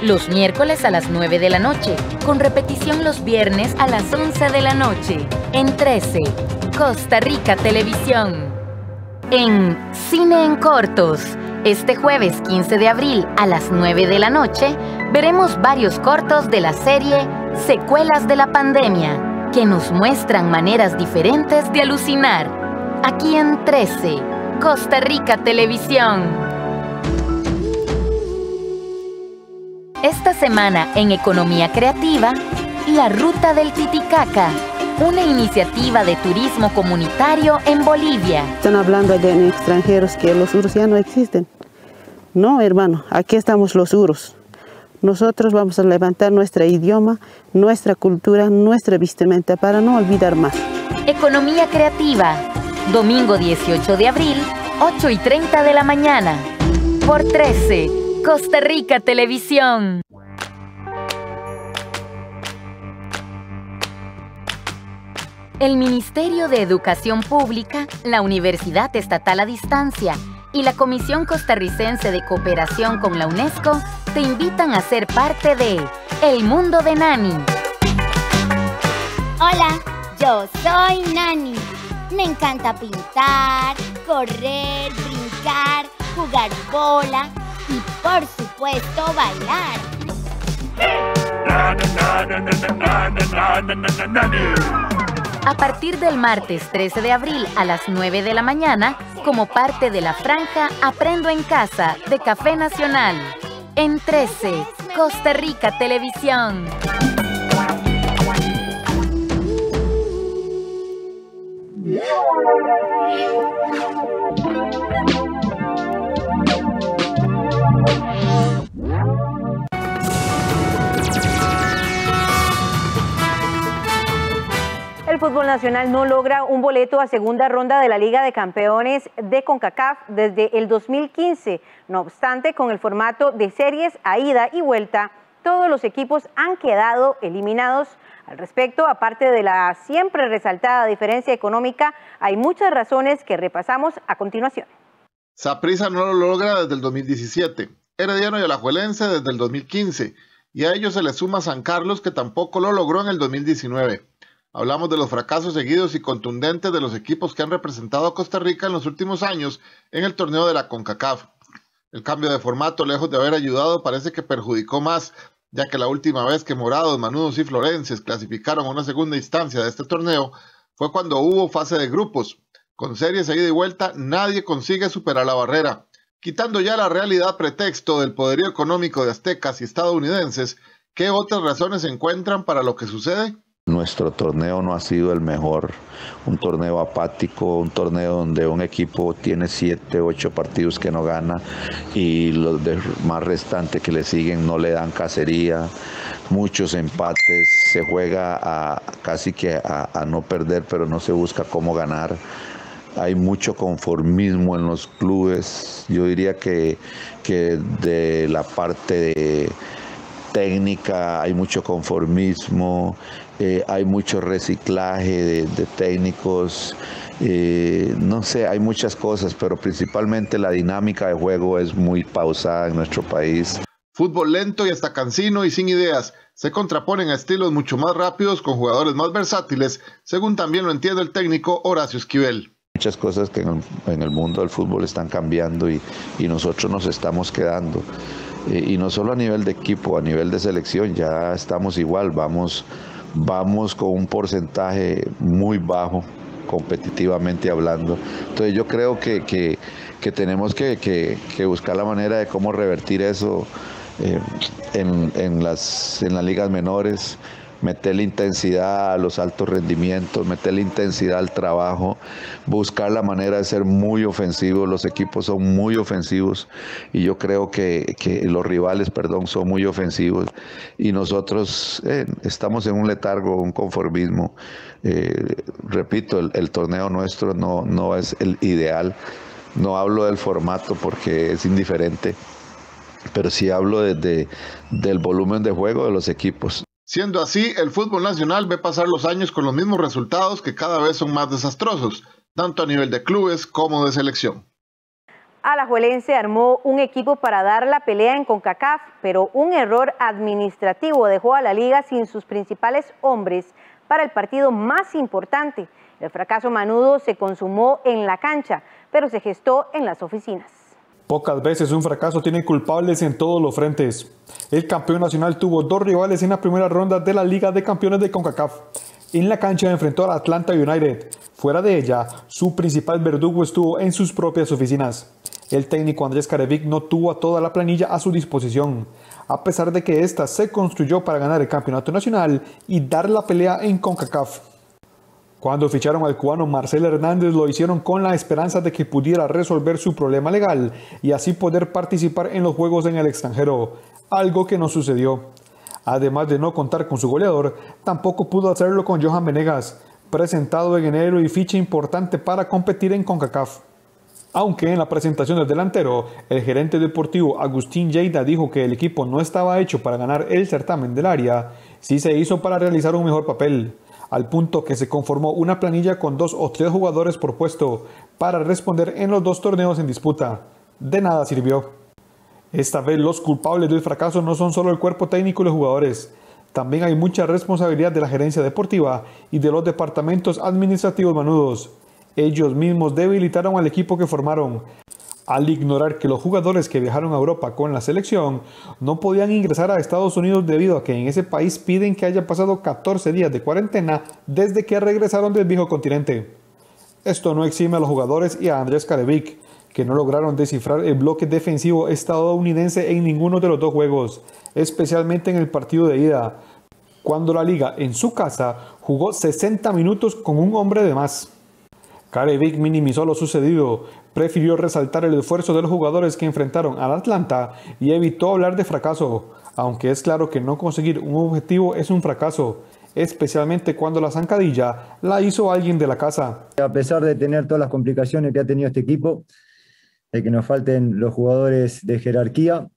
Los miércoles a las 9 de la noche, con repetición los viernes a las 11 de la noche, en 13, Costa Rica Televisión. En Cine en Cortos, este jueves 15 de abril a las 9 de la noche, veremos varios cortos de la serie Secuelas de la Pandemia, que nos muestran maneras diferentes de alucinar. Aquí en 13, Costa Rica Televisión. Esta semana en Economía Creativa, La Ruta del Titicaca, una iniciativa de turismo comunitario en Bolivia. Están hablando de extranjeros que los uros ya no existen. No, hermano, aquí estamos los uros. Nosotros vamos a levantar nuestro idioma, nuestra cultura, nuestra vestimenta para no olvidar más. Economía Creativa, domingo 18 de abril, 8:30 de la mañana, por 13, Costa Rica Televisión. El Ministerio de Educación Pública, la Universidad Estatal a Distancia y la Comisión Costarricense de Cooperación con la UNESCO te invitan a ser parte de El Mundo de Nani. Hola, yo soy Nani. Me encanta pintar, correr, brincar, jugar bola y por supuesto bailar. A partir del martes 13 de abril a las 9 de la mañana, como parte de la franja Aprendo en Casa de Café Nacional. En 13, Costa Rica Televisión. El fútbol nacional no logra un boleto a segunda ronda de la Liga de Campeones de CONCACAF desde el 2015. No obstante, con el formato de series a ida y vuelta, todos los equipos han quedado eliminados Al respecto, aparte de la siempre resaltada diferencia económica, hay muchas razones que repasamos a continuación. Saprissa no lo logra desde el 2017, Herediano y Alajuelense desde el 2015, y a ello se le suma San Carlos, que tampoco lo logró en el 2019. Hablamos de los fracasos seguidos y contundentes de los equipos que han representado a Costa Rica en los últimos años en el torneo de la CONCACAF. El cambio de formato, lejos de haber ayudado, parece que perjudicó más, ya que la última vez que Morados, Manudos y Florenses clasificaron a una segunda instancia de este torneo fue cuando hubo fase de grupos. Con series de ida y vuelta, nadie consigue superar la barrera. Quitando ya la realidad pretexto del poderío económico de aztecas y estadounidenses, ¿qué otras razones se encuentran para lo que sucede? Nuestro torneo no ha sido el mejor, un torneo apático, un torneo donde un equipo tiene 7, 8 partidos que no gana y los más restantes que le siguen no le dan cacería, muchos empates, se juega casi que a no perder, pero no se busca cómo ganar. Hay mucho conformismo en los clubes, yo diría que de la parte de técnica hay mucho conformismo, hay mucho reciclaje de técnicos, no sé, hay muchas cosas, pero principalmente la dinámica de juego es muy pausada en nuestro país. Fútbol lento y hasta cansino y sin ideas, se contraponen a estilos mucho más rápidos con jugadores más versátiles, según también lo entiende el técnico Horacio Esquivel. Muchas cosas que en el mundo del fútbol están cambiando y nosotros nos estamos quedando. Y no solo a nivel de equipo, a nivel de selección, ya estamos igual, vamos con un porcentaje muy bajo, competitivamente hablando. Entonces yo creo que tenemos que buscar la manera de cómo revertir eso en las ligas menores, meterle intensidad a los altos rendimientos, meterle intensidad al trabajo, buscar la manera de ser muy ofensivos. Los equipos son muy ofensivos y yo creo que los rivales, son muy ofensivos y nosotros estamos en un letargo, un conformismo. Repito, el torneo nuestro no es el ideal. No hablo del formato porque es indiferente, pero sí hablo del volumen de juego de los equipos. Siendo así, el fútbol nacional ve pasar los años con los mismos resultados que cada vez son más desastrosos, tanto a nivel de clubes como de selección. Alajuelense armó un equipo para dar la pelea en CONCACAF, pero un error administrativo dejó a la liga sin sus principales hombres para el partido más importante. El fracaso manudo se consumó en la cancha, pero se gestó en las oficinas. Pocas veces un fracaso tiene culpables en todos los frentes. El campeón nacional tuvo 2 rivales en la primera ronda de la Liga de Campeones de CONCACAF. En la cancha enfrentó al Atlanta United. Fuera de ella, su principal verdugo estuvo en sus propias oficinas. El técnico Andrés Carevic no tuvo a toda la planilla a su disposición, a pesar de que ésta se construyó para ganar el campeonato nacional y dar la pelea en CONCACAF. Cuando ficharon al cubano Marcel Hernández, lo hicieron con la esperanza de que pudiera resolver su problema legal y así poder participar en los juegos en el extranjero, algo que no sucedió. Además de no contar con su goleador, tampoco pudo hacerlo con Johan Venegas, presentado en enero y ficha importante para competir en CONCACAF. Aunque en la presentación del delantero, el gerente deportivo Agustín Lleida dijo que el equipo no estaba hecho para ganar el certamen del área, sí se hizo para realizar un mejor papel, al punto que se conformó una planilla con 2 o 3 jugadores por puesto para responder en los 2 torneos en disputa. De nada sirvió. Esta vez los culpables del fracaso no son solo el cuerpo técnico y los jugadores. También hay mucha responsabilidad de la gerencia deportiva y de los departamentos administrativos manudos. Ellos mismos debilitaron al equipo que formaron, al ignorar que los jugadores que viajaron a Europa con la selección no podían ingresar a Estados Unidos debido a que en ese país piden que haya pasado 14 días de cuarentena desde que regresaron del viejo continente. Esto no exime a los jugadores y a Andrés Carevic, que no lograron descifrar el bloque defensivo estadounidense en ninguno de los 2 juegos, especialmente en el partido de ida, cuando la liga en su casa jugó 60 minutos con un hombre de más. Carevic minimizó lo sucedido, prefirió resaltar el esfuerzo de los jugadores que enfrentaron al Atlanta y evitó hablar de fracaso, aunque es claro que no conseguir un objetivo es un fracaso, especialmente cuando la zancadilla la hizo alguien de la casa. A pesar de tener todas las complicaciones que ha tenido este equipo, de que nos falten los jugadores de jerarquía,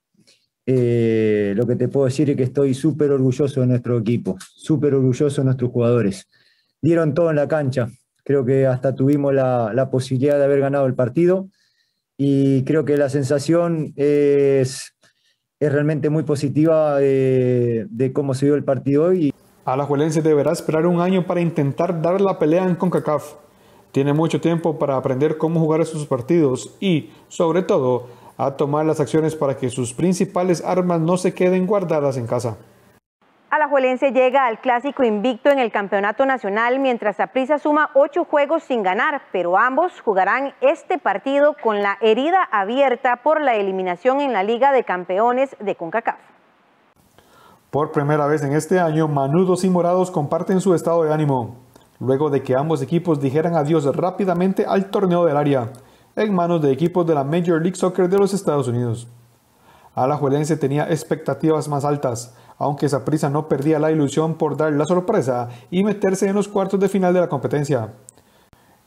Lo que te puedo decir es que estoy súper orgulloso de nuestro equipo, súper orgulloso de nuestros jugadores. Dieron todo en la cancha, creo que hasta tuvimos la posibilidad de haber ganado el partido y creo que la sensación es realmente muy positiva de cómo se dio el partido hoy. Alajuelense deberá esperar un año para intentar dar la pelea en CONCACAF. Tiene mucho tiempo para aprender cómo jugar esos partidos y, sobre todo, a tomar las acciones para que sus principales armas no se queden guardadas en casa. Alajuelense llega al clásico invicto en el campeonato nacional, mientras Saprissa suma 8 juegos sin ganar, pero ambos jugarán este partido con la herida abierta por la eliminación en la Liga de Campeones de CONCACAF. Por primera vez en este año, Manudos y Morados comparten su estado de ánimo, luego de que ambos equipos dijeran adiós rápidamente al torneo del área, en manos de equipos de la Major League Soccer de los Estados Unidos. Alajuelense tenía expectativas más altas, aunque Saprissa no perdía la ilusión por dar la sorpresa y meterse en los cuartos de final de la competencia.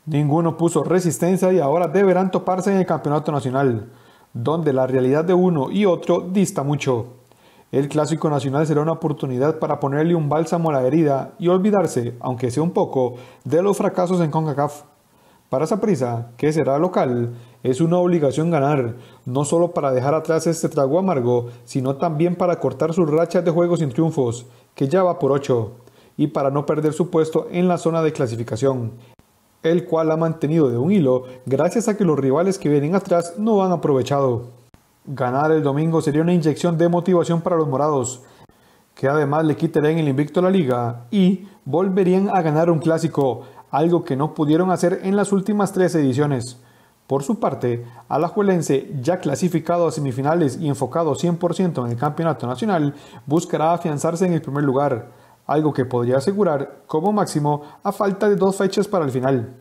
Ninguno puso resistencia y ahora deberán toparse en el campeonato nacional, donde la realidad de uno y otro dista mucho. El clásico nacional será una oportunidad para ponerle un bálsamo a la herida y olvidarse, aunque sea un poco, de los fracasos en CONCACAF. Para Saprissa, que será local, es una obligación ganar, no solo para dejar atrás este trago amargo, sino también para cortar sus rachas de juegos sin triunfos, que ya va por 8, y para no perder su puesto en la zona de clasificación, el cual ha mantenido de un hilo gracias a que los rivales que vienen atrás no han aprovechado. Ganar el domingo sería una inyección de motivación para los morados, que además le quitarían el invicto a la liga y volverían a ganar un clásico, algo que no pudieron hacer en las últimas 3 ediciones. Por su parte, Alajuelense, ya clasificado a semifinales y enfocado 100% en el campeonato nacional, buscará afianzarse en el primer lugar, algo que podría asegurar como máximo a falta de 2 fechas para el final.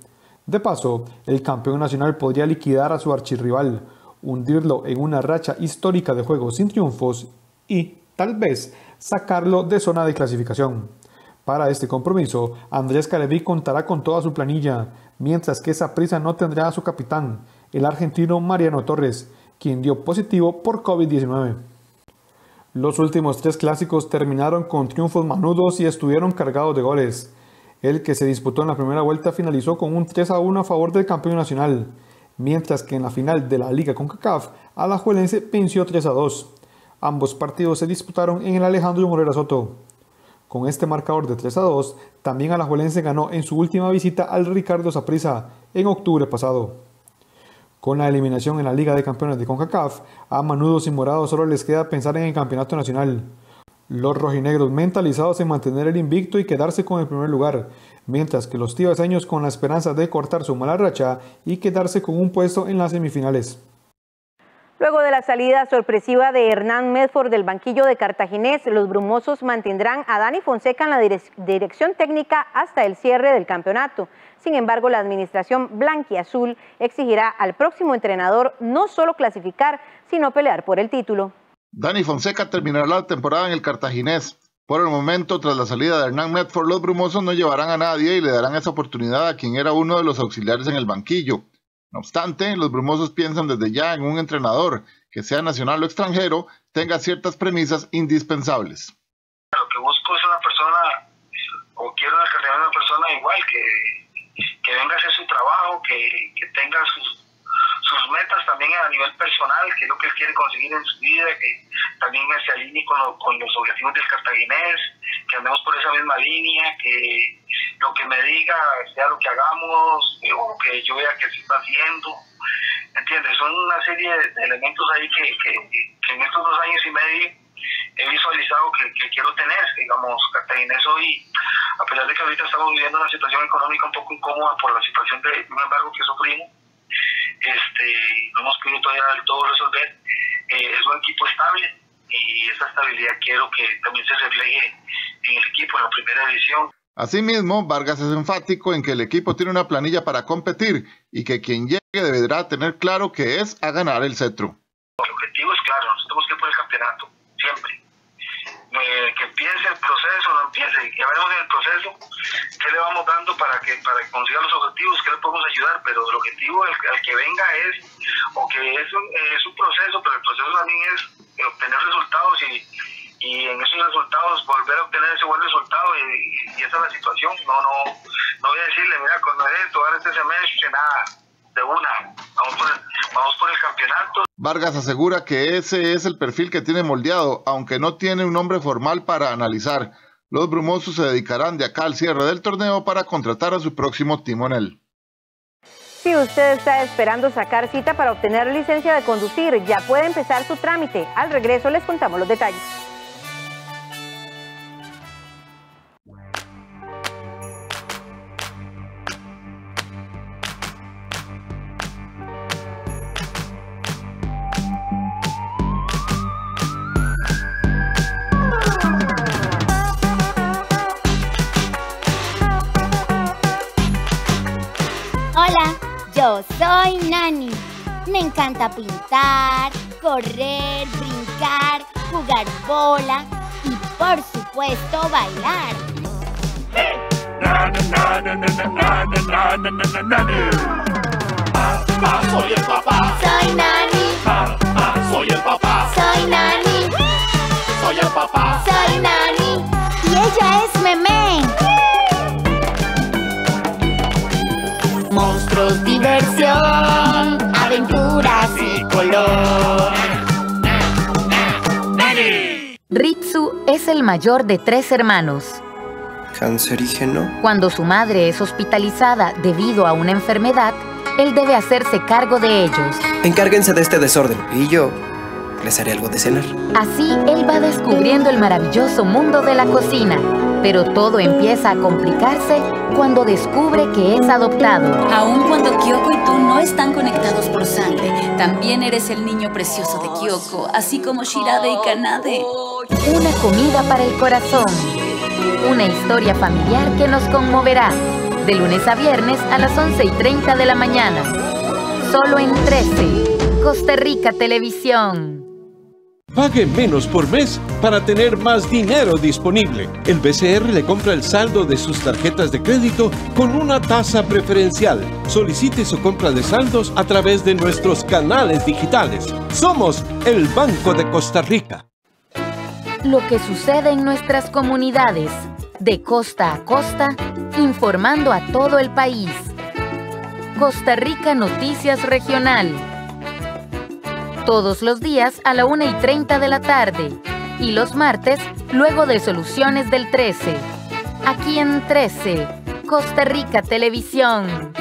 De paso, el campeón nacional podría liquidar a su archirrival, hundirlo en una racha histórica de juegos sin triunfos y, tal vez, sacarlo de zona de clasificación. Para este compromiso, Andrés Caleví contará con toda su planilla, mientras que Saprissa no tendrá a su capitán, el argentino Mariano Torres, quien dio positivo por COVID-19. Los últimos 3 clásicos terminaron con triunfos manudos y estuvieron cargados de goles. El que se disputó en la primera vuelta finalizó con un 3-1 a favor del campeón nacional, mientras que en la final de la Liga CONCACAF, Alajuelense venció 3-2. Ambos partidos se disputaron en el Alejandro Morera Soto. Con este marcador de 3-2, también Alajuelense ganó en su última visita al Ricardo Saprissa en octubre pasado. Con la eliminación en la Liga de Campeones de CONCACAF, a Manudos y Morados solo les queda pensar en el campeonato nacional. Los rojinegros mentalizados en mantener el invicto y quedarse con el primer lugar, mientras que los tibaseños con la esperanza de cortar su mala racha y quedarse con un puesto en las semifinales. Luego de la salida sorpresiva de Hernán Medford del banquillo de Cartaginés, los brumosos mantendrán a Dani Fonseca en la dirección técnica hasta el cierre del campeonato. Sin embargo, la administración blanquiazul exigirá al próximo entrenador no solo clasificar, sino pelear por el título. Dani Fonseca terminará la temporada en el Cartaginés. Por el momento, tras la salida de Hernán Medford, los brumosos no llevarán a nadie y le darán esa oportunidad a quien era uno de los auxiliares en el banquillo. No obstante, los brumosos piensan desde ya en un entrenador que, sea nacional o extranjero, tenga ciertas premisas indispensables. Lo que busco es una persona, o quiero una persona igual, que venga a hacer su trabajo, que tenga sus metas también a nivel personal, que es lo que él quiere conseguir en su vida, que también se alinee con los objetivos del Cartaginés, que andemos por esa misma línea, que lo que me diga sea lo que hagamos, o que yo vea que se está haciendo, ¿entiendes? Son una serie de elementos ahí que en estos 2 años y medio he visualizado que quiero tener. Digamos, Cartaginés hoy, a pesar de que ahorita estamos viviendo una situación económica un poco incómoda por la situación de un embargo que sufrimos, no hemos podido todavía del todo resolver, es un equipo estable y esa estabilidad quiero que también se refleje en el equipo en la primera división. Asimismo, Vargas es enfático en que el equipo tiene una planilla para competir y que quien llegue deberá tener claro que es a ganar el cetro. El objetivo es claro, nosotros tenemos que ir por el campeonato, siempre. No que empiece el proceso, no empiece, ya veremos en el proceso qué le vamos dando para que consiga los objetivos, qué le podemos ayudar, pero el objetivo al que venga es, o que es un proceso, pero el proceso también es obtener resultados y en esos resultados volver a obtener ese buen resultado y esa es la situación. No voy a decirle, mira, con esto, ahora este semestre, nada, de una, vamos por el campeonato. Vargas asegura que ese es el perfil que tiene moldeado, aunque no tiene un nombre formal para analizar. Los brumosos se dedicarán de acá al cierre del torneo para contratar a su próximo timonel. Si usted está esperando sacar cita para obtener licencia de conducir, ya puede empezar su trámite. Al regreso les contamos los detalles. Hola, yo soy Nani. Me encanta pintar, correr, brincar, jugar bola y por supuesto bailar. Soy el papá. Soy Nani. Soy el papá. Soy Nani. Soy el papá. Soy Nani. Y ella es Memé. Monstruos, diversión, aventuras y color. Ritsu es el mayor de 3 hermanos. ¿Cancerígeno? Cuando su madre es hospitalizada debido a una enfermedad, él debe hacerse cargo de ellos. Encárguense de este desorden y yo les haré algo de cenar. Así él va descubriendo el maravilloso mundo de la cocina, pero todo empieza a complicarse cuando descubre que es adoptado. Aun cuando Kyoko y tú no están conectados por sangre, también eres el niño precioso de Kyoko, así como Shirabe y Kanade. Una comida para el corazón. Una historia familiar que nos conmoverá. De lunes a viernes a las 11:30 de la mañana. Solo en 13. Costa Rica Televisión. Pague menos por mes para tener más dinero disponible. El BCR le compra el saldo de sus tarjetas de crédito con una tasa preferencial. Solicite su compra de saldos a través de nuestros canales digitales. Somos el Banco de Costa Rica. Lo que sucede en nuestras comunidades, de costa a costa, informando a todo el país. Costa Rica Noticias Regional. Todos los días a la 1:30 de la tarde. Y los martes, luego de Soluciones del 13. Aquí en 13, Costa Rica Televisión.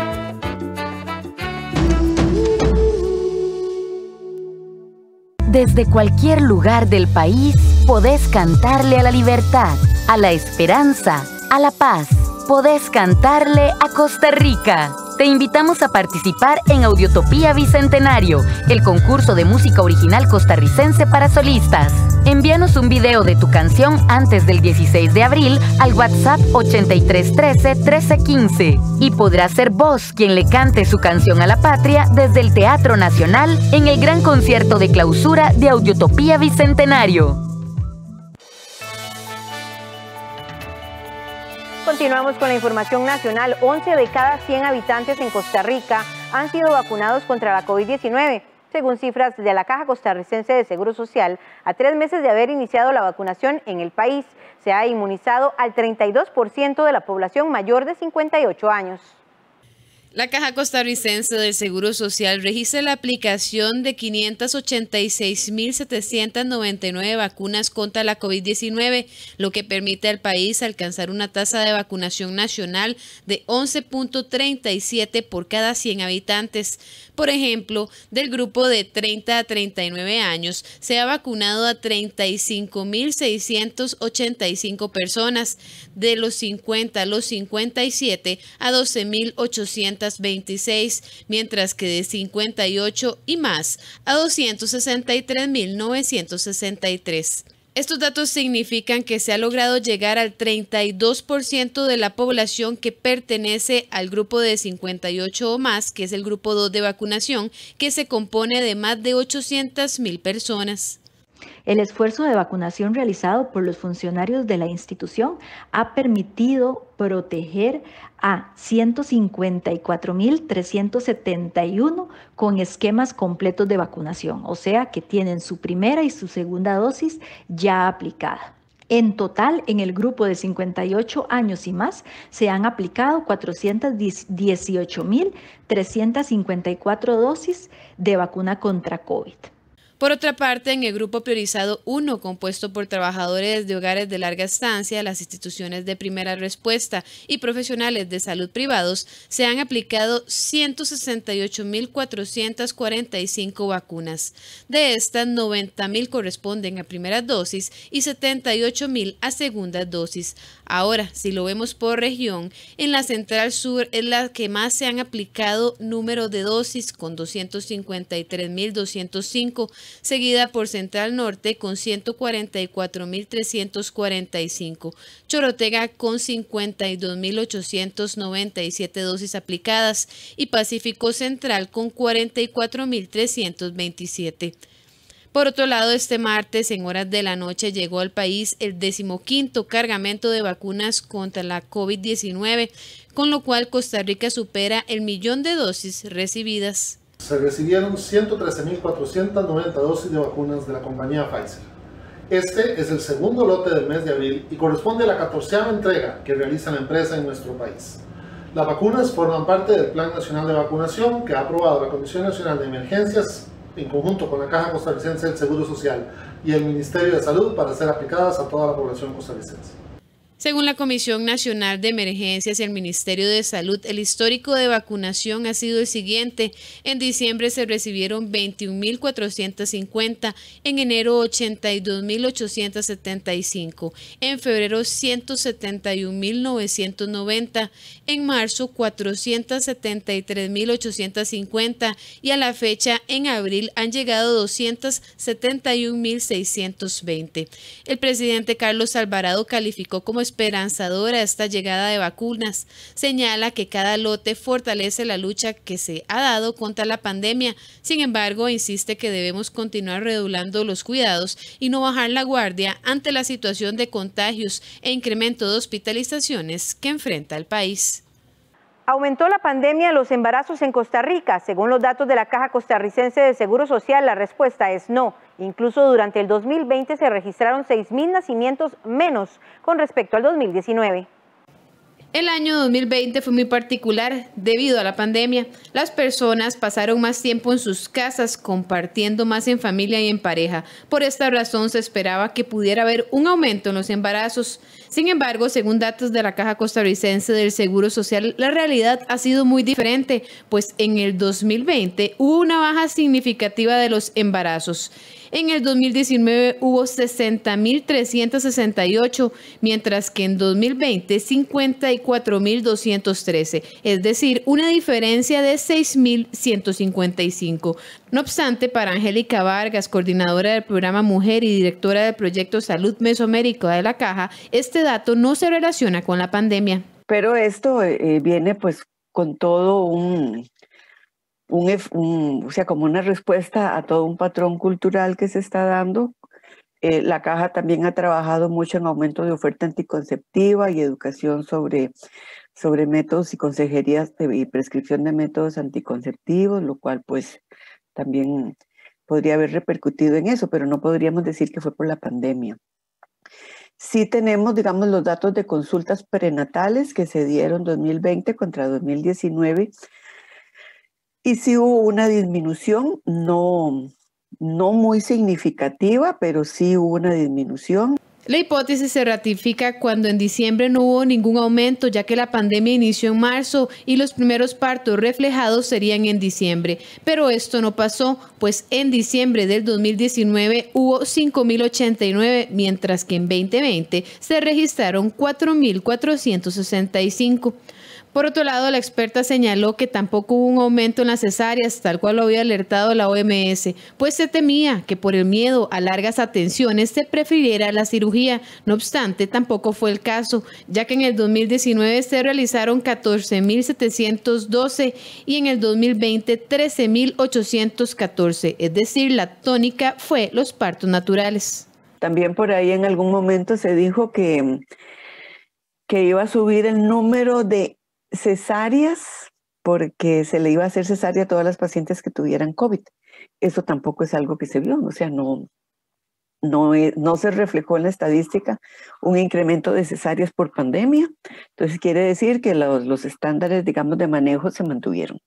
Desde cualquier lugar del país, podés cantarle a la libertad, a la esperanza, a la paz. Podés cantarle a Costa Rica. Te invitamos a participar en Audiotopía Bicentenario, el concurso de música original costarricense para solistas. Envíanos un video de tu canción antes del 16 de abril al WhatsApp 8313-1315 y podrás ser vos quien le cante su canción a la patria desde el Teatro Nacional en el gran concierto de clausura de Audiotopía Bicentenario. Continuamos con la información nacional. 11 de cada 100 habitantes en Costa Rica han sido vacunados contra la COVID-19. Según cifras de la Caja Costarricense de Seguro Social, a 3 meses de haber iniciado la vacunación en el país, se ha inmunizado al 32% de la población mayor de 58 años. La Caja Costarricense del Seguro Social registra la aplicación de 586.799 vacunas contra la COVID-19, lo que permite al país alcanzar una tasa de vacunación nacional de 11.37 por cada 100 habitantes. Por ejemplo, del grupo de 30 a 39 años se ha vacunado a 35.685 personas, de los 50 a los 57 a 12.826, mientras que de 58 y más a 263.963. Estos datos significan que se ha logrado llegar al 32% de la población que pertenece al grupo de 58 o más, que es el grupo 2 de vacunación, que se compone de más de 800.000 personas. El esfuerzo de vacunación realizado por los funcionarios de la institución ha permitido proteger a 154.371 con esquemas completos de vacunación, o sea que tienen su primera y su segunda dosis ya aplicada. En total, en el grupo de 58 años y más, se han aplicado 418.354 dosis de vacuna contra COVID. Por otra parte, en el grupo priorizado 1, compuesto por trabajadores de hogares de larga estancia, las instituciones de primera respuesta y profesionales de salud privados, se han aplicado 168.445 vacunas. De estas, 90.000 corresponden a primeras dosis y 78.000 a segundas dosis. Ahora, si lo vemos por región, en la Central Sur es la que más se han aplicado número de dosis, con 253.205, seguida por Central Norte con 144.345, Chorotega con 52.897 dosis aplicadas y Pacífico Central con 44.327. Por otro lado, este martes, en horas de la noche, llegó al país el 15º cargamento de vacunas contra la COVID-19, con lo cual Costa Rica supera el 1.000.000 de dosis recibidas. Se recibieron 113.490 dosis de vacunas de la compañía Pfizer. Este es el segundo lote del mes de abril y corresponde a la 14ª entrega que realiza la empresa en nuestro país. Las vacunas forman parte del Plan Nacional de Vacunación que ha aprobado la Comisión Nacional de Emergencias en conjunto con la Caja Costarricense del Seguro Social y el Ministerio de Salud para ser aplicadas a toda la población costarricense. Según la Comisión Nacional de Emergencias y el Ministerio de Salud, el histórico de vacunación ha sido el siguiente. En diciembre se recibieron 21.450, en enero 82.875, en febrero 171.990, en marzo 473.850 y a la fecha en abril han llegado 271.620. El presidente Carlos Alvarado calificó como esperanzadora esta llegada de vacunas. Señala que cada lote fortalece la lucha que se ha dado contra la pandemia. Sin embargo, insiste que debemos continuar redoblando los cuidados y no bajar la guardia ante la situación de contagios e incremento de hospitalizaciones que enfrenta el país. ¿Aumentó la pandemia los embarazos en Costa Rica? Según los datos de la Caja Costarricense de Seguro Social, la respuesta es no. Incluso durante el 2020 se registraron 6.000 nacimientos menos con respecto al 2019. El año 2020 fue muy particular debido a la pandemia. Las personas pasaron más tiempo en sus casas, compartiendo más en familia y en pareja. Por esta razón se esperaba que pudiera haber un aumento en los embarazos. Sin embargo, según datos de la Caja Costarricense del Seguro Social, la realidad ha sido muy diferente, pues en el 2020 hubo una baja significativa de los embarazos. En el 2019 hubo 60.368, mientras que en 2020 54.213, es decir, una diferencia de 6.155. No obstante, para Angélica Vargas, coordinadora del programa Mujer y directora del proyecto Salud Mesoamérica de la Caja, este dato no se relaciona con la pandemia. Pero esto viene pues con todo o sea, como una respuesta a todo un patrón cultural que se está dando. La Caja también ha trabajado mucho en aumento de oferta anticonceptiva y educación sobre métodos y consejerías y prescripción de métodos anticonceptivos, lo cual pues también podría haber repercutido en eso, pero no podríamos decir que fue por la pandemia. Sí tenemos, digamos, los datos de consultas prenatales que se dieron 2020 contra 2019, y sí hubo una disminución, no muy significativa, pero sí hubo una disminución. La hipótesis se ratifica cuando en diciembre no hubo ningún aumento, ya que la pandemia inició en marzo y los primeros partos reflejados serían en diciembre. Pero esto no pasó, pues en diciembre del 2019 hubo 5.089, mientras que en 2020 se registraron 4.465. Por otro lado, la experta señaló que tampoco hubo un aumento en las cesáreas, tal cual lo había alertado la OMS, pues se temía que por el miedo a largas atenciones se prefiriera la cirugía. No obstante, tampoco fue el caso, ya que en el 2019 se realizaron 14.712 y en el 2020 13.814, es decir, la tónica fue los partos naturales. También por ahí en algún momento se dijo que iba a subir el número de cesáreas porque se le iba a hacer cesárea a todas las pacientes que tuvieran COVID. Eso tampoco es algo que se vio, o sea, no se reflejó en la estadística un incremento de cesáreas por pandemia. Entonces quiere decir que los estándares, digamos, de manejo se mantuvieron.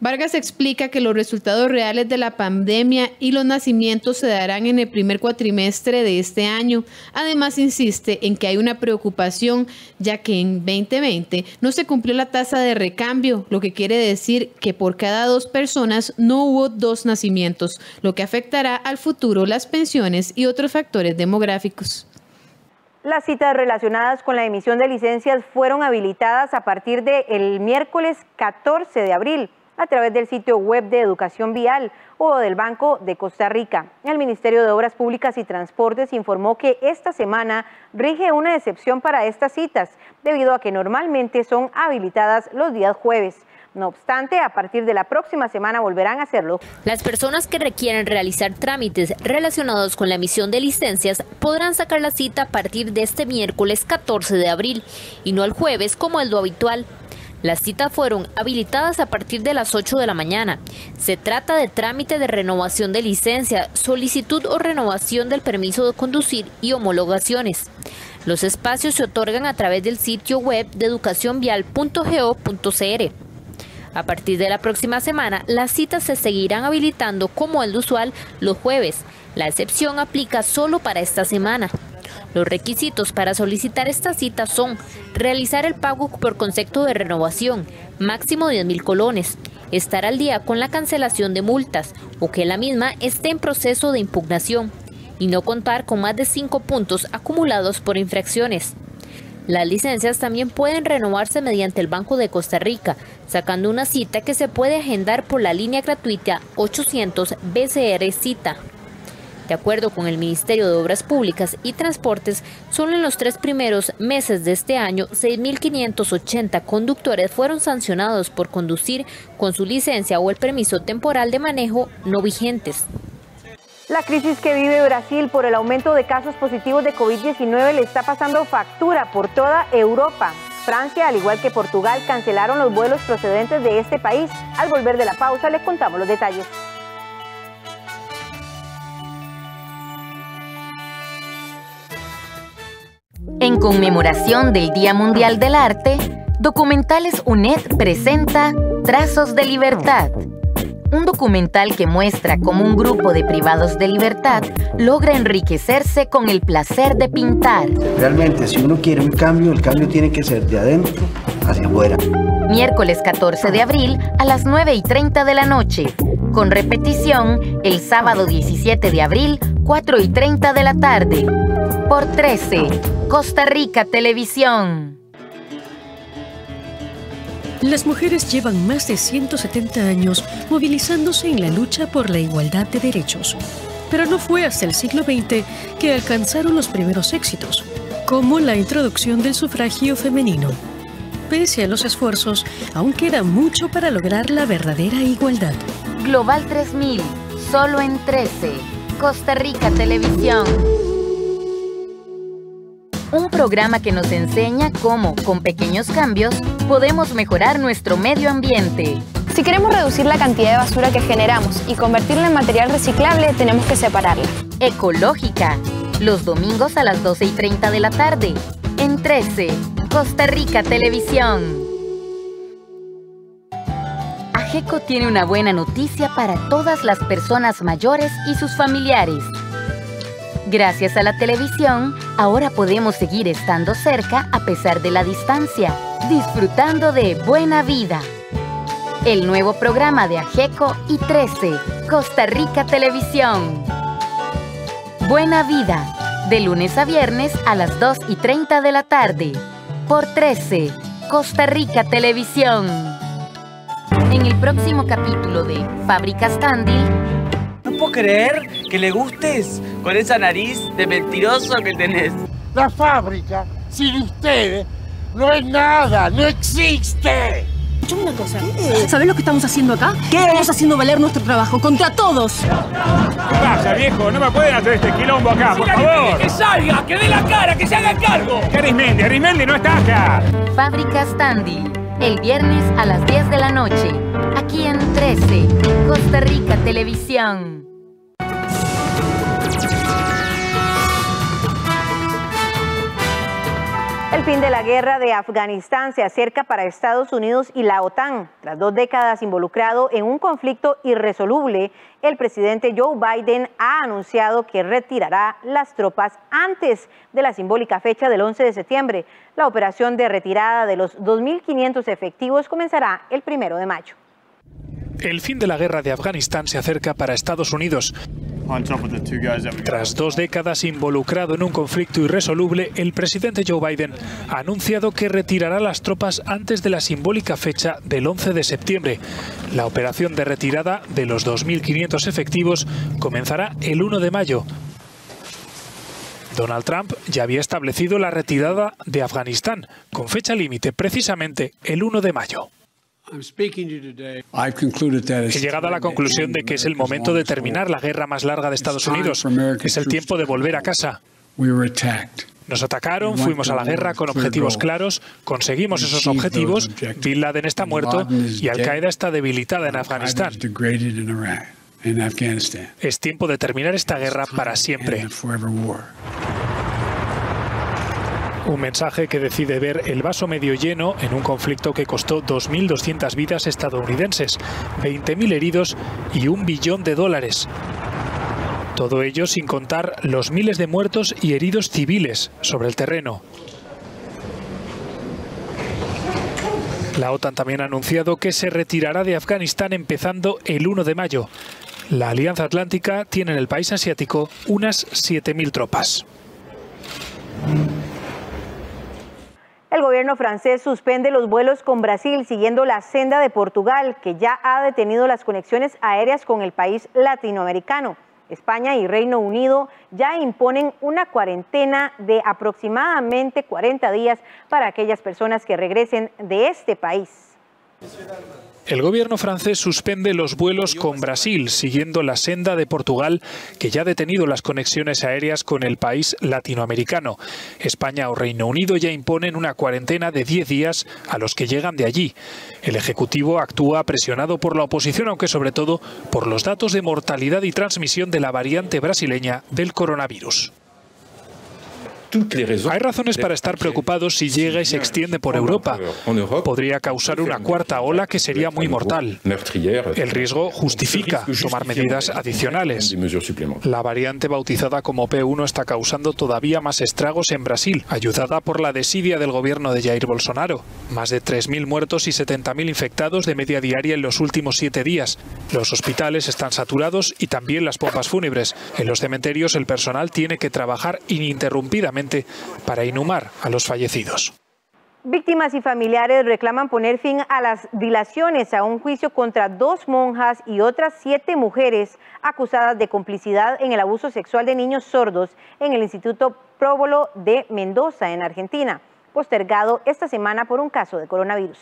Vargas explica que los resultados reales de la pandemia y los nacimientos se darán en el primer cuatrimestre de este año. Además, insiste en que hay una preocupación, ya que en 2020 no se cumplió la tasa de recambio, lo que quiere decir que por cada 2 personas no hubo 2 nacimientos, lo que afectará al futuro las pensiones y otros factores demográficos. Las citas relacionadas con la emisión de licencias fueron habilitadas a partir del miércoles 14 de abril. A través del sitio web de Educación Vial o del Banco de Costa Rica. El Ministerio de Obras Públicas y Transportes informó que esta semana rige una excepción para estas citas, debido a que normalmente son habilitadas los días jueves. No obstante, a partir de la próxima semana volverán a hacerlo. Las personas que requieran realizar trámites relacionados con la emisión de licencias podrán sacar la cita a partir de este miércoles 14 de abril y no el jueves como es lo habitual. Las citas fueron habilitadas a partir de las 8 de la mañana. Se trata de trámite de renovación de licencia, solicitud o renovación del permiso de conducir y homologaciones. Los espacios se otorgan a través del sitio web de educacionvial.go.cr. A partir de la próxima semana, las citas se seguirán habilitando como es lo usual los jueves. La excepción aplica solo para esta semana. Los requisitos para solicitar esta cita son realizar el pago por concepto de renovación, máximo 10.000 colones, estar al día con la cancelación de multas o que la misma esté en proceso de impugnación y no contar con más de 5 puntos acumulados por infracciones. Las licencias también pueden renovarse mediante el Banco de Costa Rica, sacando una cita que se puede agendar por la línea gratuita 800 BCR Cita. De acuerdo con el Ministerio de Obras Públicas y Transportes, solo en los 3 primeros meses de este año, 6.580 conductores fueron sancionados por conducir con su licencia o el permiso temporal de manejo no vigentes. La crisis que vive Brasil por el aumento de casos positivos de COVID-19 le está pasando factura por toda Europa. Francia, al igual que Portugal, cancelaron los vuelos procedentes de este país. Al volver de la pausa, les contamos los detalles. En conmemoración del Día Mundial del Arte, Documentales UNED presenta Trazos de Libertad. Un documental que muestra cómo un grupo de privados de libertad logra enriquecerse con el placer de pintar. Realmente, si uno quiere un cambio, el cambio tiene que ser de adentro hacia afuera. Miércoles 14 de abril a las 9:30 de la noche. Con repetición el sábado 17 de abril, 4:30 de la tarde. Por 13, Costa Rica Televisión. Las mujeres llevan más de 170 años movilizándose en la lucha por la igualdad de derechos. Pero no fue hasta el siglo XX que alcanzaron los primeros éxitos, como la introducción del sufragio femenino. Pese a los esfuerzos, aún queda mucho para lograr la verdadera igualdad. Global 3000, solo en 13, Costa Rica Televisión. Un programa que nos enseña cómo, con pequeños cambios, podemos mejorar nuestro medio ambiente. Si queremos reducir la cantidad de basura que generamos y convertirla en material reciclable, tenemos que separarla. Ecológica, los domingos a las 12:30 de la tarde, en 13, Costa Rica Televisión. AGECO tiene una buena noticia para todas las personas mayores y sus familiares. Gracias a la televisión, ahora podemos seguir estando cerca a pesar de la distancia, disfrutando de Buena Vida. El nuevo programa de AGECO y 13, Costa Rica Televisión. Buena Vida, de lunes a viernes a las 2:30 de la tarde, por 13, Costa Rica Televisión. En el próximo capítulo de Fábrica Standil. No puedo creer que le gustes con esa nariz de mentiroso que tenés. La fábrica, sin ustedes, no es nada, no existe. Escuchame una cosa. ¿Sabés lo que estamos haciendo acá? ¿Qué? Estamos haciendo valer nuestro trabajo contra todos. ¿Qué pasa, viejo? No me pueden hacer este quilombo acá, por favor. ¡Que salga! ¡Que dé la cara! ¡Que se haga cargo! ¿Qué Arismendi? Arismendi no está acá. Fábrica Standil. El viernes a las 10 de la noche. Aquí en 13. Costa Rica Televisión. El fin de la guerra de Afganistán se acerca para Estados Unidos y la OTAN. Tras 2 décadas involucrado en un conflicto irresoluble, el presidente Joe Biden ha anunciado que retirará las tropas antes de la simbólica fecha del 11 de septiembre. La operación de retirada de los 2.500 efectivos comenzará el 1 de mayo. El fin de la guerra de Afganistán se acerca para Estados Unidos. Tras 2 décadas involucrado en un conflicto irresoluble, el presidente Joe Biden ha anunciado que retirará las tropas antes de la simbólica fecha del 11 de septiembre. La operación de retirada de los 2.500 efectivos comenzará el 1 de mayo. Donald Trump ya había establecido la retirada de Afganistán, con fecha límite precisamente el 1 de mayo. He llegado a la conclusión de que es el momento de terminar la guerra más larga de Estados Unidos. Es el tiempo de volver a casa. Nos atacaron, fuimos a la guerra con objetivos claros, conseguimos esos objetivos, Bin Laden está muerto y Al-Qaeda está debilitada en Afganistán. Es tiempo de terminar esta guerra para siempre. Un mensaje que decide ver el vaso medio lleno en un conflicto que costó 2.200 vidas estadounidenses, 20.000 heridos y $1 billón. Todo ello sin contar los miles de muertos y heridos civiles sobre el terreno. La OTAN también ha anunciado que se retirará de Afganistán empezando el 1 de mayo. La Alianza Atlántica tiene en el país asiático unas 7.000 tropas. El gobierno francés suspende los vuelos con Brasil siguiendo la senda de Portugal, que ya ha detenido las conexiones aéreas con el país latinoamericano. España y Reino Unido ya imponen una cuarentena de aproximadamente 40 días para aquellas personas que regresen de este país. El gobierno francés suspende los vuelos con Brasil, siguiendo la senda de Portugal, que ya ha detenido las conexiones aéreas con el país latinoamericano. España o Reino Unido ya imponen una cuarentena de 10 días a los que llegan de allí. El Ejecutivo actúa presionado por la oposición, aunque sobre todo por los datos de mortalidad y transmisión de la variante brasileña del coronavirus. Hay razones para estar preocupados si llega y se extiende por Europa. Podría causar una cuarta ola que sería muy mortal. El riesgo justifica tomar medidas adicionales. La variante bautizada como P1 está causando todavía más estragos en Brasil, ayudada por la desidia del gobierno de Jair Bolsonaro. Más de 3.000 muertos y 70.000 infectados de media diaria en los últimos 7 días. Los hospitales están saturados y también las pompas fúnebres. En los cementerios el personal tiene que trabajar ininterrumpidamente para inhumar a los fallecidos. Víctimas y familiares reclaman poner fin a las dilaciones a un juicio contra 2 monjas y otras 7 mujeres acusadas de complicidad en el abuso sexual de niños sordos en el Instituto Próbolo de Mendoza, en Argentina, postergado esta semana por un caso de coronavirus.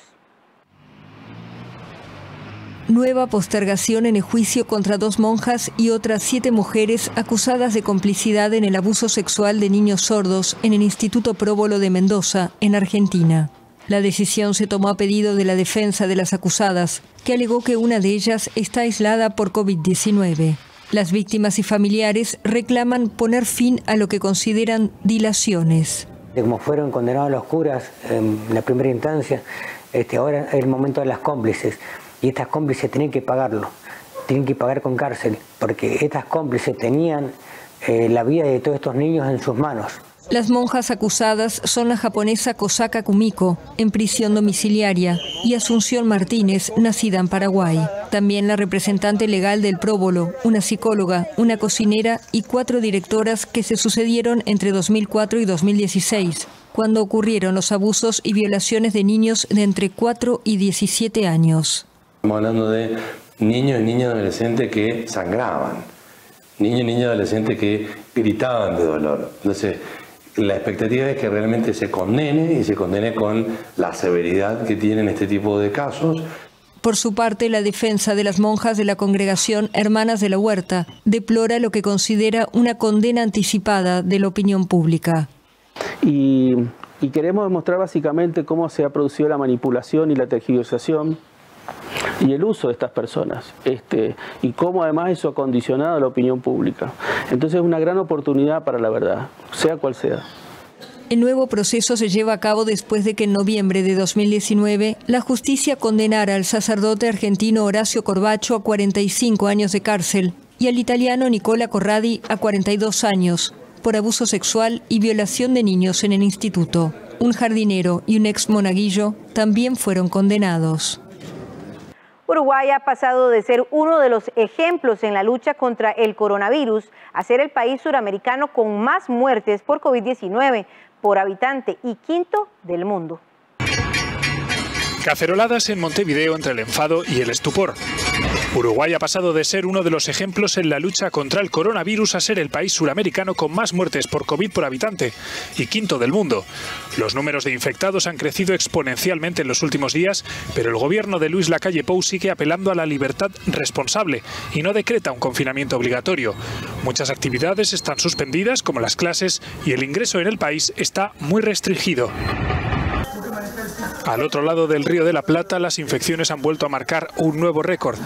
Nueva postergación en el juicio contra 2 monjas y otras 7 mujeres acusadas de complicidad en el abuso sexual de niños sordos en el Instituto Próbolo de Mendoza, en Argentina. La decisión se tomó a pedido de la defensa de las acusadas, que alegó que una de ellas está aislada por COVID-19. Las víctimas y familiares reclaman poner fin a lo que consideran dilaciones. Como fueron condenados los curas en la primera instancia, ahora es el momento de las cómplices. Y estas cómplices tienen que pagarlo, tienen que pagar con cárcel, porque estas cómplices tenían la vida de todos estos niños en sus manos. Las monjas acusadas son la japonesa Kosaka Kumiko, en prisión domiciliaria, y Asunción Martínez, nacida en Paraguay. También la representante legal del Próbolo, una psicóloga, una cocinera y 4 directoras que se sucedieron entre 2004 y 2016, cuando ocurrieron los abusos y violaciones de niños de entre 4 y 17 años. Estamos hablando de niños y niñas adolescentes que sangraban, niños y niñas adolescentes que gritaban de dolor. Entonces, la expectativa es que realmente se condene y se condene con la severidad que tienen este tipo de casos. Por su parte, la defensa de las monjas de la congregación Hermanas de la Huerta deplora lo que considera una condena anticipada de la opinión pública. Y queremos demostrar básicamente cómo se ha producido la manipulación y la tergiversación y el uso de estas personas, y cómo además eso ha condicionado la opinión pública. Entonces es una gran oportunidad para la verdad, sea cual sea. El nuevo proceso se lleva a cabo después de que en noviembre de 2019 la justicia condenara al sacerdote argentino Horacio Corbacho a 45 años de cárcel y al italiano Nicola Corradi a 42 años por abuso sexual y violación de niños en el instituto. Un jardinero y un ex monaguillo también fueron condenados. Uruguay ha pasado de ser uno de los ejemplos en la lucha contra el coronavirus a ser el país suramericano con más muertes por COVID-19 por habitante y quinto del mundo. Caceroladas en Montevideo entre el enfado y el estupor. Uruguay ha pasado de ser uno de los ejemplos en la lucha contra el coronavirus a ser el país suramericano con más muertes por COVID por habitante y quinto del mundo. Los números de infectados han crecido exponencialmente en los últimos días, pero el gobierno de Luis Lacalle Pou sigue apelando a la libertad responsable y no decreta un confinamiento obligatorio. Muchas actividades están suspendidas, como las clases, y el ingreso en el país está muy restringido. Al otro lado del Río de la Plata, las infecciones han vuelto a marcar un nuevo récord.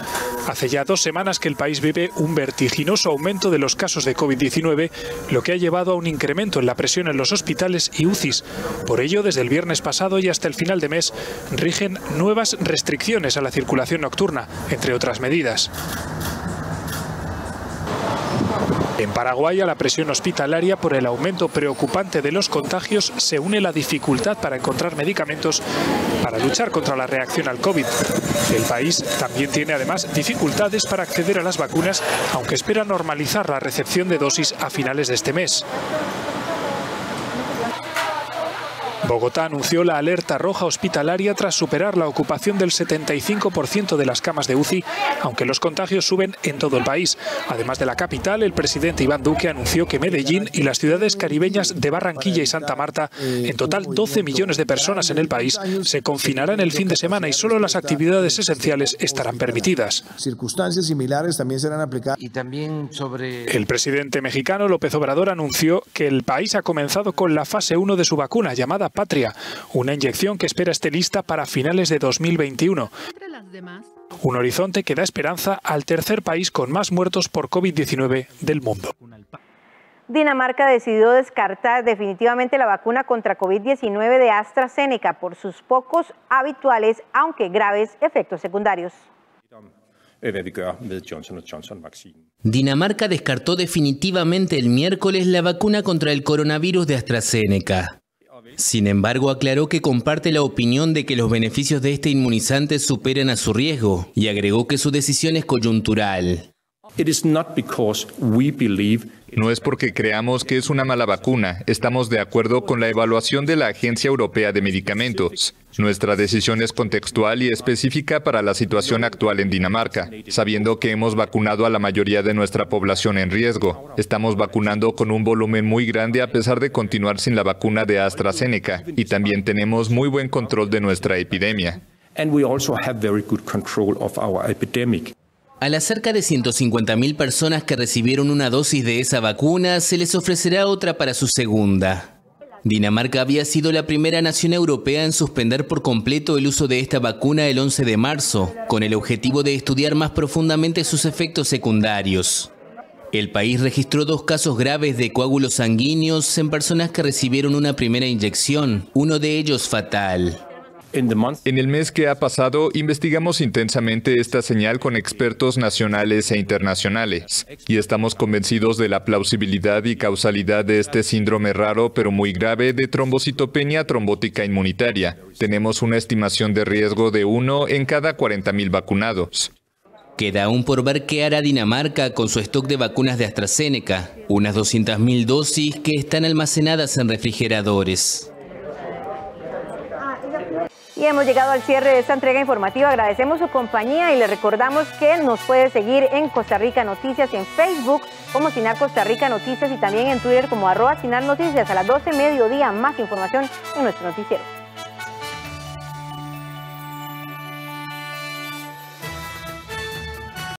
Hace ya 2 semanas que el país vive un vertiginoso aumento de los casos de COVID-19, lo que ha llevado a un incremento en la presión en los hospitales y UCIs. Por ello, desde el viernes pasado y hasta el final de mes, rigen nuevas restricciones a la circulación nocturna, entre otras medidas. En Paraguay, a la presión hospitalaria por el aumento preocupante de los contagios se une la dificultad para encontrar medicamentos para luchar contra la reacción al COVID. El país también tiene además dificultades para acceder a las vacunas, aunque espera normalizar la recepción de dosis a finales de este mes. Bogotá anunció la alerta roja hospitalaria tras superar la ocupación del 75% de las camas de UCI, aunque los contagios suben en todo el país. Además de la capital, el presidente Iván Duque anunció que Medellín y las ciudades caribeñas de Barranquilla y Santa Marta, en total 12 millones de personas en el país, se confinarán el fin de semana y solo las actividades esenciales estarán permitidas. Circunstancias similares también serán aplicadas. Y también sobre... El presidente mexicano López Obrador anunció que el país ha comenzado con la fase 1 de su vacuna, llamada Patria, una inyección que espera esté lista para finales de 2021. Un horizonte que da esperanza al tercer país con más muertos por COVID-19 del mundo. Dinamarca decidió descartar definitivamente la vacuna contra COVID-19 de AstraZeneca por sus pocos habituales, aunque graves, efectos secundarios. Dinamarca descartó definitivamente el miércoles la vacuna contra el coronavirus de AstraZeneca. Sin embargo, aclaró que comparte la opinión de que los beneficios de este inmunizante superan a su riesgo y agregó que su decisión es coyuntural. No es porque creamos que es una mala vacuna. Estamos de acuerdo con la evaluación de la Agencia Europea de Medicamentos. Nuestra decisión es contextual y específica para la situación actual en Dinamarca, sabiendo que hemos vacunado a la mayoría de nuestra población en riesgo. Estamos vacunando con un volumen muy grande a pesar de continuar sin la vacuna de AstraZeneca, y también tenemos muy buen control de nuestra epidemia. A las cerca de 150.000 personas que recibieron una dosis de esa vacuna, se les ofrecerá otra para su segunda. Dinamarca había sido la primera nación europea en suspender por completo el uso de esta vacuna el 11 de marzo, con el objetivo de estudiar más profundamente sus efectos secundarios. El país registró 2 casos graves de coágulos sanguíneos en personas que recibieron una primera inyección, uno de ellos fatal. En el mes que ha pasado, investigamos intensamente esta señal con expertos nacionales e internacionales, y estamos convencidos de la plausibilidad y causalidad de este síndrome raro pero muy grave de trombocitopenia trombótica inmunitaria. Tenemos una estimación de riesgo de 1 en cada 40.000 vacunados. Queda aún por ver qué hará Dinamarca con su stock de vacunas de AstraZeneca, unas 200.000 dosis que están almacenadas en refrigeradores. Y hemos llegado al cierre de esta entrega informativa. Agradecemos su compañía y le recordamos que nos puede seguir en Costa Rica Noticias, en Facebook como Cinar Costa Rica Noticias y también en Twitter como @CinarNoticias. A las 12 mediodía, más información en nuestro noticiero.